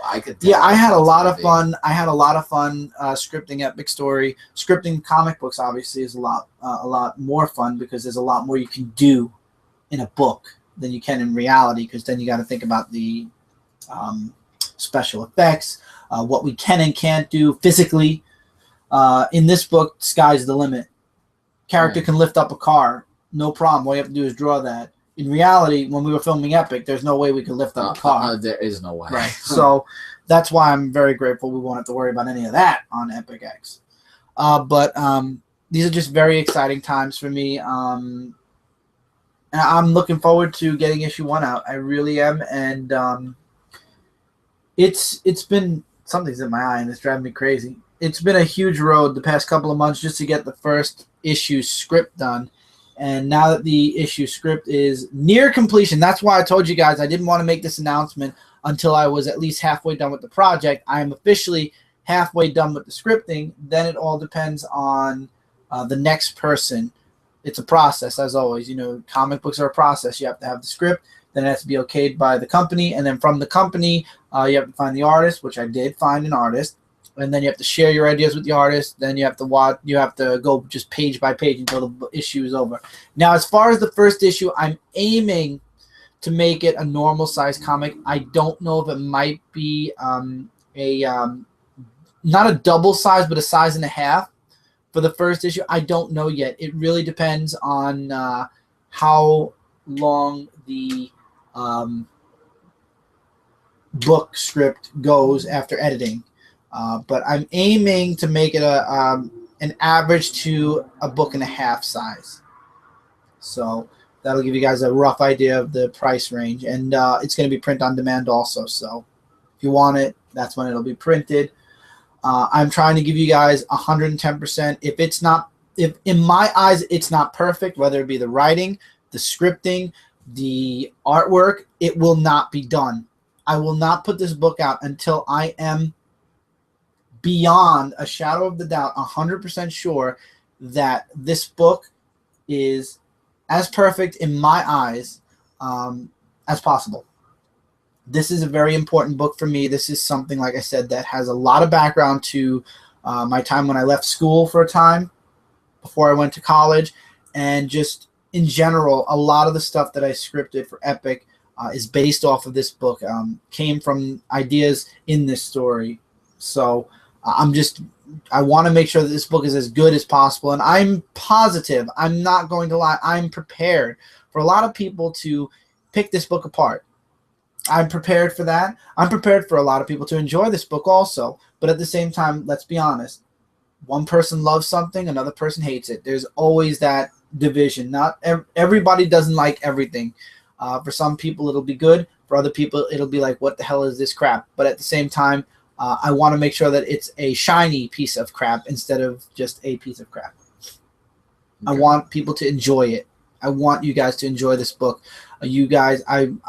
I could tell. Yeah, I had a lot of fun. I had a lot of fun scripting Epic Story. Scripting comic books obviously is a lot more fun, because there's a lot more you can do in a book than you can in reality, because then you got to think about the special effects, what we can and can't do physically. In this book, sky's the limit. Character can lift up a car, no problem. All you have to do is draw that. In reality, when we were filming Epic, there's no way we could lift up a car. There is no way. Right. So that's why I'm very grateful we won't have to worry about any of that on Epic X. But these are just very exciting times for me. And I'm looking forward to getting issue 1 out. I really am. And it's been, something's in my eye and it's driving me crazy. It's been a huge road the past couple of months just to get the first issue script done. And now that the issue script is near completion, that's why I told you guys I didn't want to make this announcement until I was at least halfway done with the project. I am officially halfway done with the scripting. Then it all depends on the next person. It's a process, as always. Comic books are a process. You have to have the script, then it has to be okayed by the company, and then from the company, you have to find the artist, which I did find an artist. And then you have to share your ideas with the artist. Then you have to watch. You have to go just page by page until the issue is over. Now, as far as the first issue, I'm aiming to make it a normal size comic. I don't know if it might be not a double size, but a size and a half for the first issue. I don't know yet. It really depends on how long the book script goes after editing. But I'm aiming to make it an average to a book and a half size. So that'll give you guys a rough idea of the price range. And it's going to be print on demand also. So if you want it, that's when it'll be printed. I'm trying to give you guys 110%. If in my eyes it's not perfect, whether it be the writing, the scripting, the artwork, it will not be done. I will not put this book out until I am beyond a shadow of the doubt 100% sure that this book is as perfect in my eyes as possible. This is a very important book for me. This is something, like I said, that has a lot of background to my time when I left school for a time before I went to college, and just in general, a lot of the stuff that I scripted for Epic is based off of this book, came from ideas in this story. So I want to make sure that this book is as good as possible. And I'm positive, I'm not going to lie, I'm prepared for a lot of people to pick this book apart. I'm prepared for that. I'm prepared for a lot of people to enjoy this book also. But at the same time, let's be honest. One person loves something, another person hates it. There's always that division. Not everybody doesn't like everything. For some people, it'll be good. For other people, it'll be like, what the hell is this crap? But at the same time, I want to make sure that it's a shiny piece of crap instead of just a piece of crap. Okay. I want people to enjoy it. I want you guys to enjoy this book. I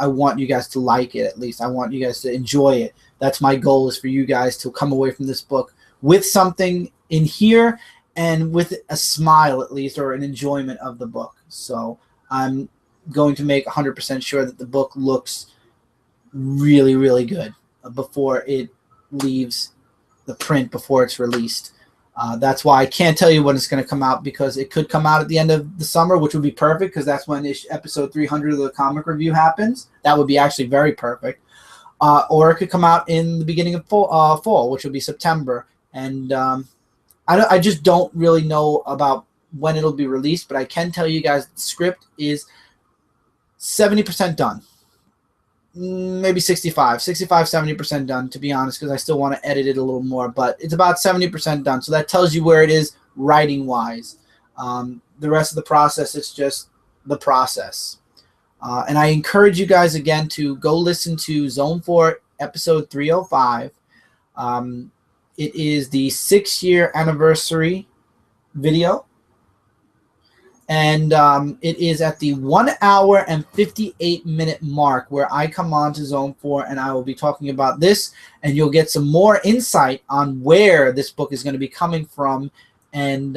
want you guys to like it at least. I want you guys to enjoy it. That's my goal, is for you guys to come away from this book with something in here and with a smile at least, or an enjoyment of the book. So I'm going to make 100% sure that the book looks really, really good before it leaves the print, before it's released. That's why I can't tell you when it's going to come out, because it could come out at the end of the summer, which would be perfect, because that's when episode 300 of the comic review happens. That would be actually very perfect. Or it could come out in the beginning of fall, which would be September. And I just don't really know about when it'll be released, but I can tell you guys the script is 70% done. Maybe 70% done, to be honest, because I still want to edit it a little more, but it's about 70% done. So that tells you where it is writing wise. The rest of the process, it's just the process. And I encourage you guys again to go listen to Zone 4 episode 305. It is the 6-year anniversary video. And it is at the 1 hour and 58-minute mark where I come on to Zone 4 and I will be talking about this, and you'll get some more insight on where this book is going to be coming from, and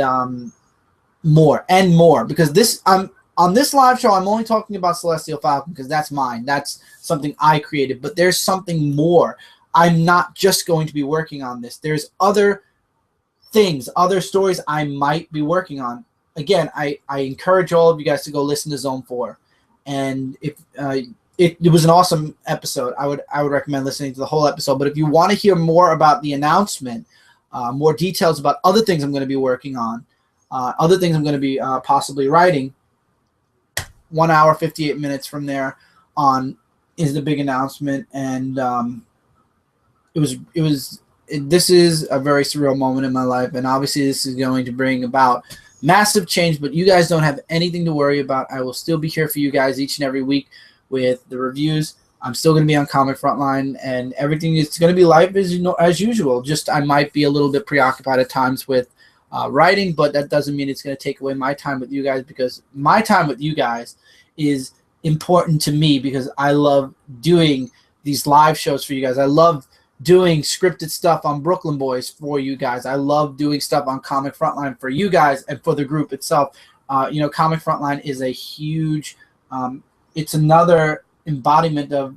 more. Because this on this live show, I'm only talking about Celestial Falcon because that's mine. That's something I created. But there's something more. I'm not just going to be working on this. There's other things, other stories I might be working on. Again, I encourage all of you guys to go listen to Zone 4. And if it was an awesome episode, I would recommend listening to the whole episode. But if you want to hear more about the announcement, more details about other things I'm going to be working on, other things I'm going to be possibly writing, 1 hour, 58 minutes from there on is the big announcement. And this is a very surreal moment in my life. And obviously this is going to bring about massive change, but you guys don't have anything to worry about. I will still be here for you guys each and every week with the reviews. I'm still going to be on Comic Frontline, and everything is going to be live as usual. Just I might be a little bit preoccupied at times with writing, but that doesn't mean it's going to take away my time with you guys, because my time with you guys is important to me because I love doing these live shows for you guys. I love doing scripted stuff on Brooklyn Boys for you guys. I love doing stuff on Comic Frontline for you guys and for the group itself. Comic Frontline is a huge, it's another embodiment of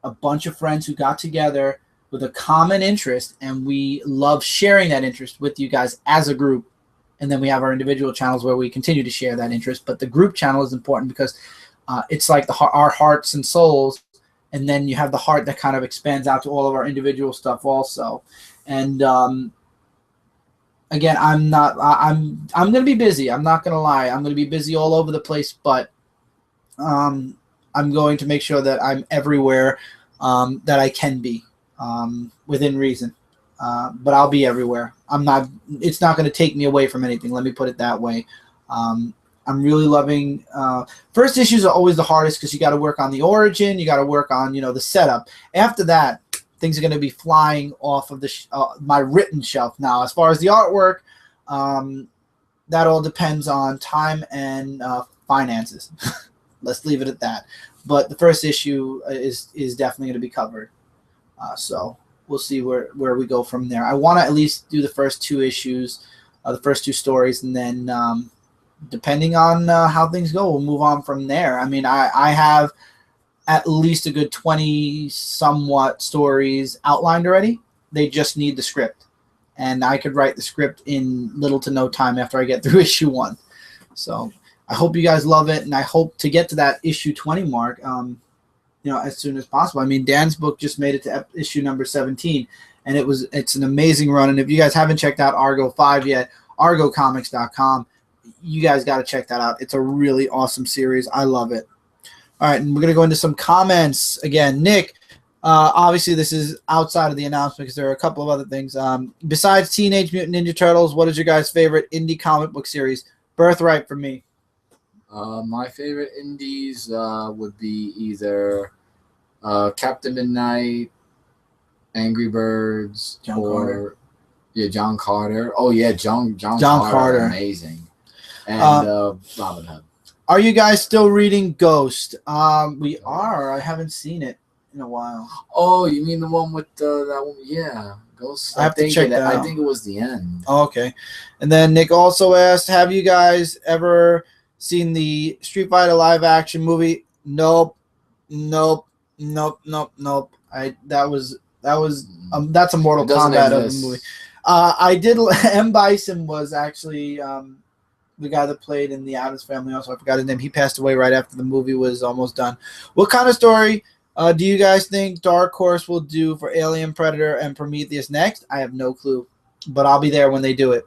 a bunch of friends who got together with a common interest, and we love sharing that interest with you guys as a group. And then we have our individual channels where we continue to share that interest. But the group channel is important because it's like our hearts and souls. And then you have the heart that kind of expands out to all of our individual stuff also. And again, I'm going to be busy. I'm not going to lie. I'm going to be busy all over the place, but I'm going to make sure that I'm everywhere that I can be within reason. But I'll be everywhere. It's not going to take me away from anything. Let me put it that way. I'm really loving first issues are always the hardest because you got to work on the origin, you got to work on the setup. After that, things are going to be flying off of my written shelf. Now, as far as the artwork, that all depends on time and finances. Let's leave it at that. But the first issue is definitely going to be covered. So we'll see where we go from there. I want to at least do the first 2 issues, the first 2 stories, and then depending on how things go, we'll move on from there. I mean, I have at least a good 20 somewhat stories outlined already. They just need the script. And I could write the script in little to no time after I get through issue 1. So I hope you guys love it, and I hope to get to that issue 20 mark as soon as possible. I mean, Dan's book just made it to issue number 17, and it's an amazing run. And if you guys haven't checked out Argo 5 yet, argocomics.com, you guys got to check that out. It's a really awesome series. I love it. All right, and we're going to go into some comments. Again, Nick, obviously this is outside of the announcement because there are a couple of other things. Besides Teenage Mutant Ninja Turtles, what is your guys' favorite indie comic book series? Birthright for me. My favorite indies would be either Captain Midnight, Angry Birds, John Carter. John Carter. Oh yeah, John Carter. Amazing. And Robin Hood. Are you guys still reading Ghost? We are. I haven't seen it in a while. Oh, you mean the one with that one? Yeah, Ghost. I have to check that out. I think it was the end. Oh, okay. And then Nick also asked, have you guys ever seen the Street Fighter live action movie? Nope. That's a Mortal Kombat of the movie. I did. M. Bison was actually the guy that played in the Addams Family. Also, I forgot his name. He passed away right after the movie was almost done. What kind of story do you guys think Dark Horse will do for Alien, Predator, and Prometheus next? I have no clue, but I'll be there when they do it.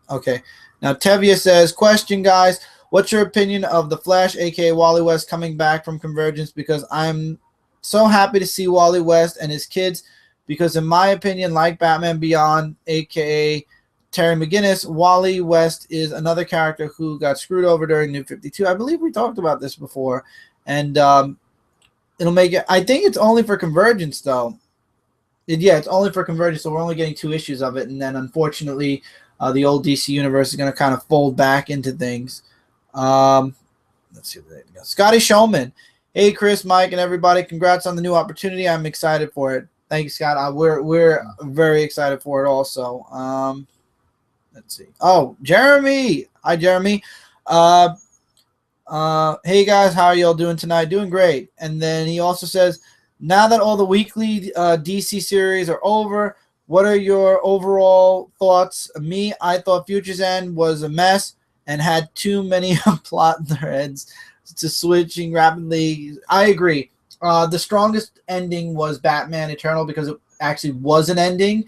Okay. Now, Tevia says, question, guys. What's your opinion of The Flash, a.k.a. Wally West, coming back from Convergence? Because I'm so happy to see Wally West and his kids, because in my opinion, like Batman Beyond, a.k.a. Terry McGinnis, Wally West is another character who got screwed over during New 52. I believe we talked about this before. And it'll make it – I think it's only for Convergence, though. Yeah, it's only for Convergence, so we're only getting 2 issues of it, and then unfortunately, the old DC universe is going to kind of fold back into things. Um, let's see what they got. Scotty Showman. Hey, Chris, Mike, and everybody. Congrats on the new opportunity. I'm excited for it. Thank you, Scott. We're very excited for it also. Let's see. Oh, Jeremy. Hi, Jeremy. Hey, guys. How are y'all doing tonight? Doing great. And then he also says, now that all the weekly DC series are over, what are your overall thoughts? Me, I thought Future's End was a mess and had too many plot threads to switching rapidly. I agree. The strongest ending was Batman Eternal because it actually was an ending.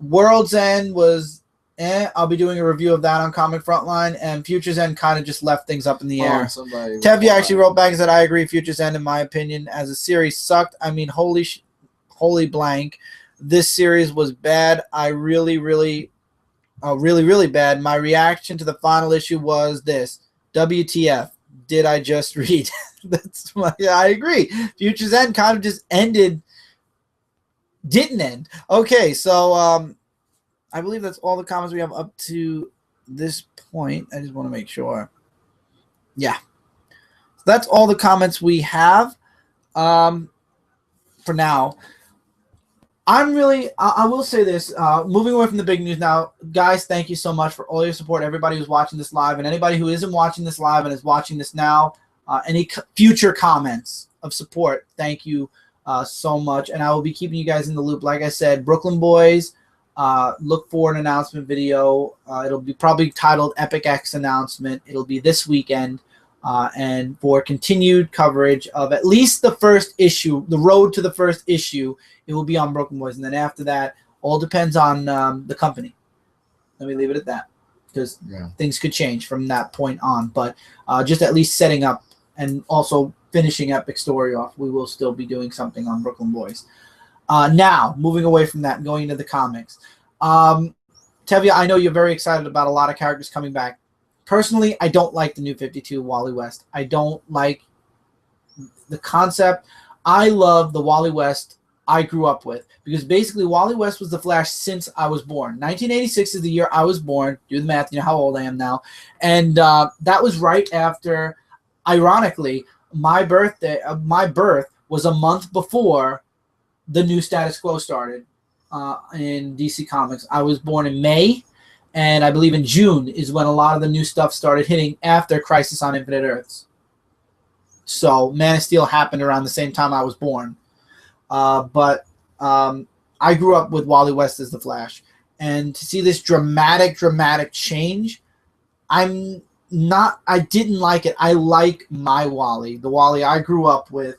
World's End was I'll be doing a review of that on Comic Frontline, and Future's End kind of just left things up in the air. Tevye actually wrote back and said, I agree, Future's End, in my opinion, as a series sucked. I mean, holy blank. This series was bad. Really bad. My reaction to the final issue was this. WTF. Did I just read? I agree. Future's End kind of just ended. Didn't end. Okay, so I believe that's all the comments we have up to this point. I just want to make sure. Yeah. So that's all the comments we have for now. I will say this, moving away from the big news now, guys, thank you so much for all your support, everybody who's watching this live, and anybody who isn't watching this live and is watching this now, any future comments of support, thank you so much, and I will be keeping you guys in the loop. Like I said, Brooklyn Boys, look for an announcement video. It'll be probably titled Epic X Announcement. It'll be this weekend. And for continued coverage of at least the first issue, the road to the first issue, it will be on Brooklyn Boys. And then after that, all depends on the company. Let me leave it at that, because things could change from that point on. But just at least setting up and also finishing Epic Story off, we will still be doing something on Brooklyn Boys. Now, moving away from that and going into the comics. Tevye, I know you're very excited about a lot of characters coming back. Personally, I don't like the New 52 Wally West. I don't like the concept. I love the Wally West I grew up with, because basically Wally West was the Flash since I was born. 1986 is the year I was born. Do the math, you know how old I am now. And that was right after, ironically, my birth was a month before the new Status Quo started in DC Comics. I was born in May. And I believe in June is when a lot of the new stuff started hitting after Crisis on Infinite Earths. So Man of Steel happened around the same time I was born. But I grew up with Wally West as the Flash. And to see this dramatic change, I didn't like it. I like my Wally, the Wally I grew up with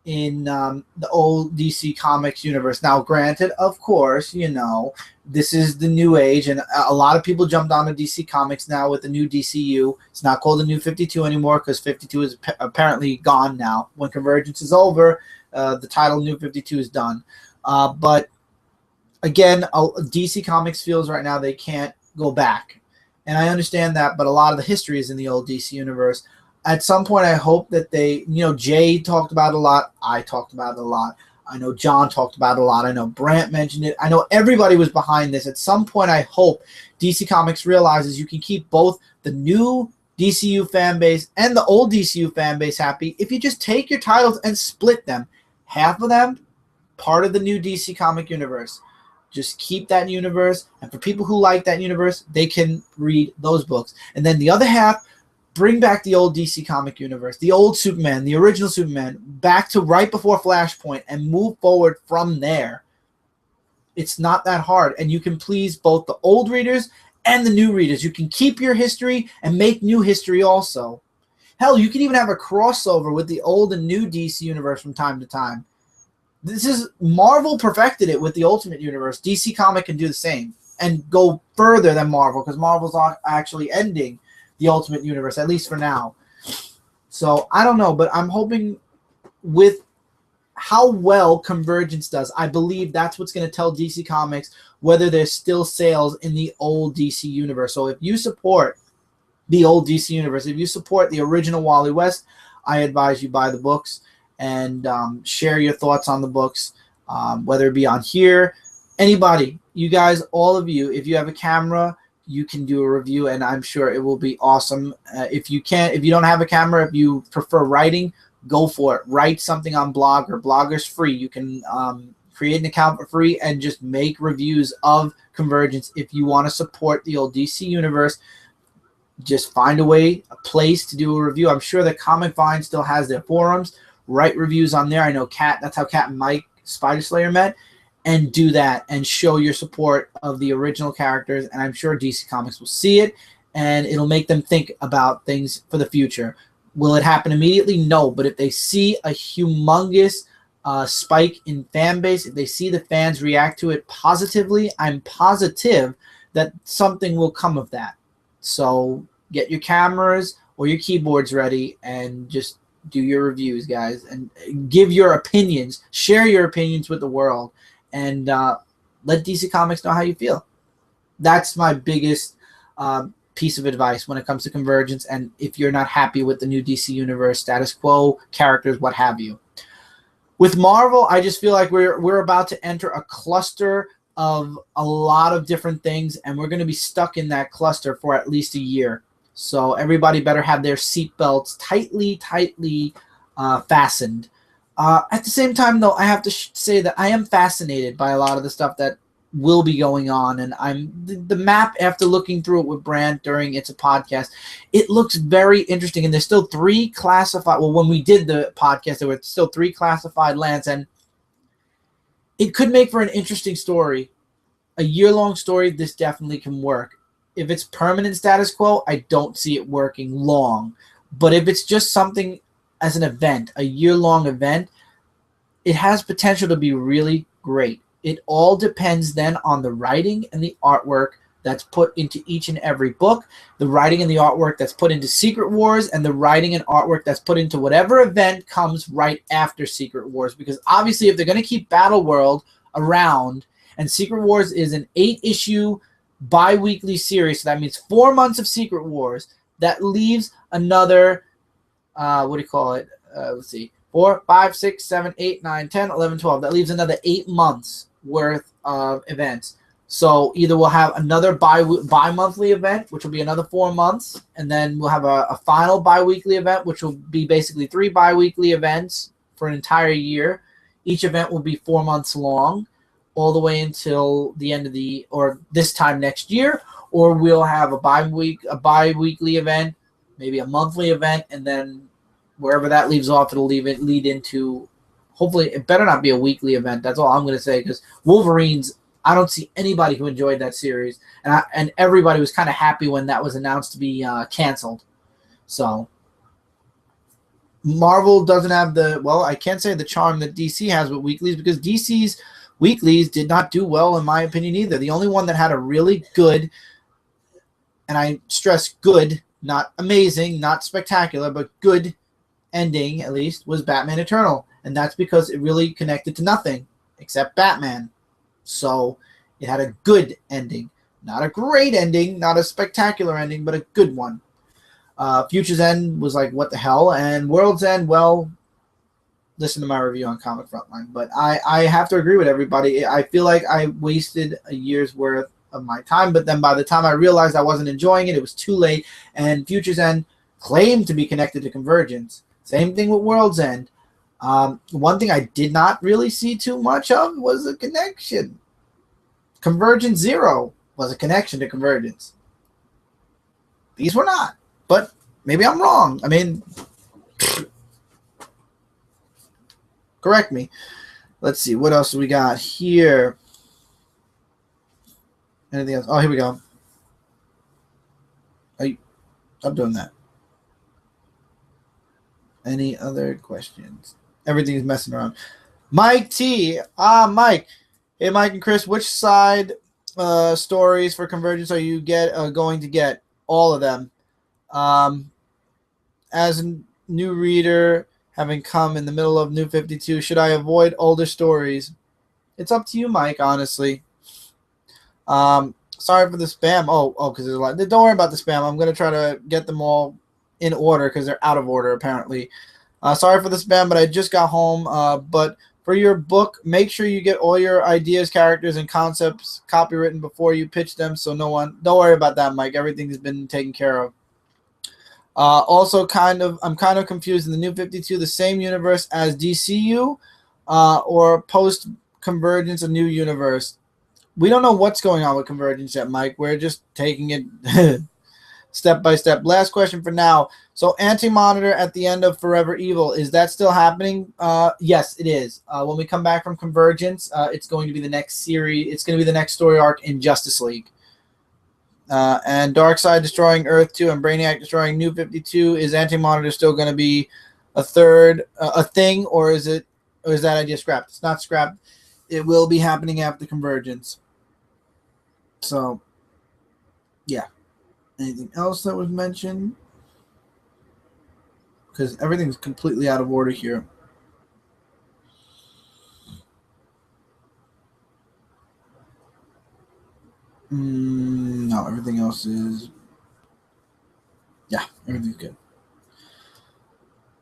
in the old DC Comics universe. Now, granted, of course, you know, this is the new age, and a lot of people jumped onto DC Comics now with the new DCU. It's not called the New 52 anymore, because 52 is apparently gone now. When Convergence is over, the title New 52 is done. But again, DC Comics feels right now they can't go back. And I understand that, but a lot of the history is in the old DC universe. At some point, I hope that they, you know, Jay talked about it a lot. I talked about it a lot. I know John talked about it a lot. I know Brant mentioned it. I know everybody was behind this. At some point, I hope DC Comics realizes you can keep both the new DCU fan base and the old DCU fan base happy if you just take your titles and split them. Half of them, part of the new DC comic universe. Just keep that universe. And for people who like that universe, they can read those books. And then the other half, bring back the old DC comic universe, the old Superman, the original Superman, back to right before Flashpoint, and move forward from there. It's not that hard, and you can please both the old readers and the new readers. You can keep your history and make new history also. Hell, you can even have a crossover with the old and new DC universe from time to time. Marvel perfected it with the Ultimate Universe. DC Comic can do the same and go further than Marvel, because Marvel's actually ending the Ultimate Universe, at least for now. So I don't know, but I'm hoping with how well Convergence does, I believe that's what's going to tell DC Comics whether there's still sales in the old DC universe. So if you support the old DC universe, if you support the original Wally West, I advise you buy the books and share your thoughts on the books. whether it be on here, anybody, you guys, all of you, if you have a camera, you can do a review, and I'm sure it will be awesome. If you don't have a camera, if you prefer writing, go for it. Write something on Blogger. Blogger's free. You can create an account for free and just make reviews of Convergence. If you want to support the old DC universe, just find a place to do a review. I'm sure that Comic Vine still has their forums. Write reviews on there. I know that's how Cat and Mike Spider Slayer met. And do that and show your support of the original characters. And I'm sure DC Comics will see it, and it'll make them think about things for the future. Will it happen immediately? No. But if they see a humongous spike in fan base, if they see the fans react to it positively, I'm positive that something will come of that. So get your cameras or your keyboards ready and just do your reviews, guys, and give your opinions. Share your opinions with the world. And let DC Comics know how you feel. That's my biggest piece of advice when it comes to Convergence, and if you're not happy with the new DC Universe, status quo, characters, what have you. With Marvel, I just feel like we're about to enter a cluster of a lot of different things, and we're going to be stuck in that cluster for at least a year. So everybody better have their seatbelts tightly fastened. At the same time, though, I have to say that I am fascinated by a lot of the stuff that will be going on, and the map, after looking through it with Brand during It's a Podcast, it looks very interesting, and there's still 3 classified, well, when we did the podcast, there were still 3 classified lands, and it could make for an interesting story. A year-long story, this definitely can work. If it's permanent status quo, I don't see it working long, but if it's just something as an event, a year-long event, it has potential to be really great. It all depends then on the writing and the artwork that's put into each and every book, the writing and the artwork that's put into Secret Wars, and the writing and artwork that's put into whatever event comes right after Secret Wars. Because obviously if they're going to keep Battle World around, and Secret Wars is an 8-issue bi-weekly series, so that means 4 months of Secret Wars, that leaves another let's see, 4, 5, 6, 7, 8, 9, 10, 11, 12. That leaves another 8 months worth of events. So either we'll have another bi-monthly event, which will be another 4 months, and then we'll have a final bi-weekly event, which will be basically 3 bi-weekly events for an entire year. Each event will be 4 months long, all the way until the end of or this time next year, or we'll have a bi-weekly event, maybe a monthly event, and then wherever that leaves off, it'll lead into, hopefully, it better not be a weekly event. That's all I'm going to say, because Wolverines, I don't see anybody who enjoyed that series, and everybody was kind of happy when that was announced to be canceled. So Marvel doesn't have I can't say the charm that DC has with weeklies, because DC's weeklies did not do well, in my opinion, either. The only one that had a really good, and I stress good, not amazing, not spectacular, but good ending, at least, was Batman Eternal. And that's because it really connected to nothing except Batman. So it had a good ending. Not a great ending, not a spectacular ending, but a good one. Future's End was like, what the hell? And World's End, well, listen to my review on Comic Frontline. But I have to agree with everybody. I feel like I wasted a year's worth of my time, but then by the time I realized I wasn't enjoying it, it was too late. And Future's End claimed to be connected to Convergence. Same thing with World's End. One thing I did not really see too much of was a connection. Convergence Zero was a connection to Convergence. These were not, but maybe I'm wrong. I mean, correct me. Let's see, what else do we got here? Anything else? Oh, here we go. Stop doing that. Any other questions? Everything's messing around. Mike T. Mike. Hey, Mike and Chris, which side stories for Convergence are you going to get? All of them. As a new reader, having come in the middle of New 52, should I avoid older stories? It's up to you, Mike, honestly. Sorry for the spam. Because there's a lot. Don't worry about the spam. I'm going to try to get them all in order because they're out of order, apparently. Sorry for the spam, but I just got home. But for your book, make sure you get all your ideas, characters, and concepts copywritten before you pitch them. So don't worry about that, Mike. Everything's been taken care of. Also, I'm kind of confused. In the New 52, the same universe as DCU, or post Convergence, a new universe. We don't know what's going on with Convergence yet, Mike. We're just taking it step by step. Last question for now. So, Anti-Monitor at the end of Forever Evil, is that still happening? Yes, it is. When we come back from Convergence, it's going to be the next series. It's going to be the next story arc in Justice League. And Darkseid destroying Earth 2 and Brainiac destroying New 52. Is Anti-Monitor still going to be a thing, or is that idea scrapped? It's not scrapped. It will be happening after Convergence. So, yeah. Anything else that was mentioned? Because everything's completely out of order here. No, everything else is... Yeah, everything's good.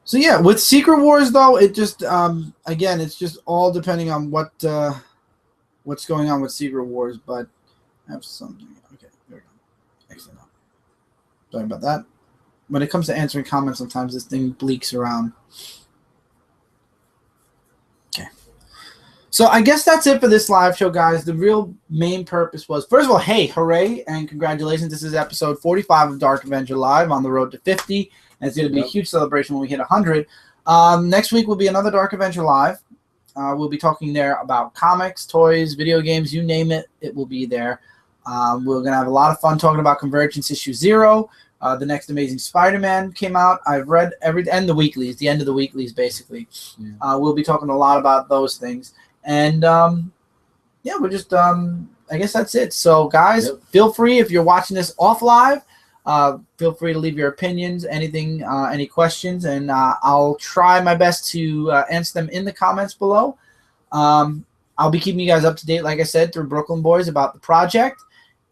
So, yeah, with Secret Wars, though, it just... again, it's just all depending on what's going on with Secret Wars, but I have something. Okay, there we go. Excellent. Sorry about that. When it comes to answering comments, sometimes this thing bleaks around. Okay. So I guess that's it for this live show, guys. The real main purpose was, first of all, hey, hooray, and congratulations. This is episode 45 of Dark Avenger Live, on the road to 50. And it's going to be a huge celebration when we hit 100. Next week will be another Dark Avenger Live. We'll be talking there about comics, toys, video games, you name it, it will be there. We're going to have a lot of fun talking about Convergence issue 0. The next Amazing Spider-Man came out. I've read and the weeklies, the end of the weeklies, basically. Yeah. We'll be talking a lot about those things. And, yeah, we're just, I guess that's it. So, guys, feel free, if you're watching this off live, feel free to leave your opinions, anything, any questions, and I'll try my best to answer them in the comments below. I'll be keeping you guys up to date, like I said, through Brooklyn Boys about the project.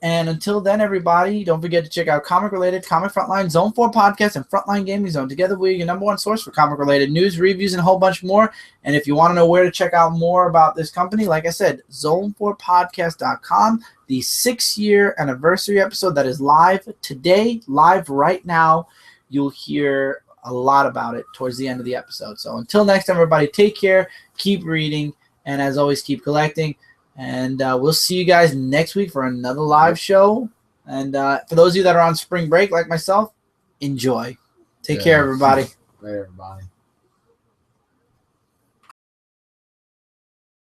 And until then, everybody, don't forget to check out comic-related, Comic Frontline, Zone 4 Podcast, and Frontline Gaming Zone. Together, we're your #1 source for comic-related news, reviews, and a whole bunch more. And if you want to know where to check out more about this company, like I said, zone4podcast.com, the 6-year anniversary episode that is live today, live right now. You'll hear a lot about it towards the end of the episode. So until next time, everybody, take care, keep reading, and as always, keep collecting. And we'll see you guys next week for another live show. And for those of you that are on spring break, like myself, enjoy. Take care, everybody. Bye, everybody.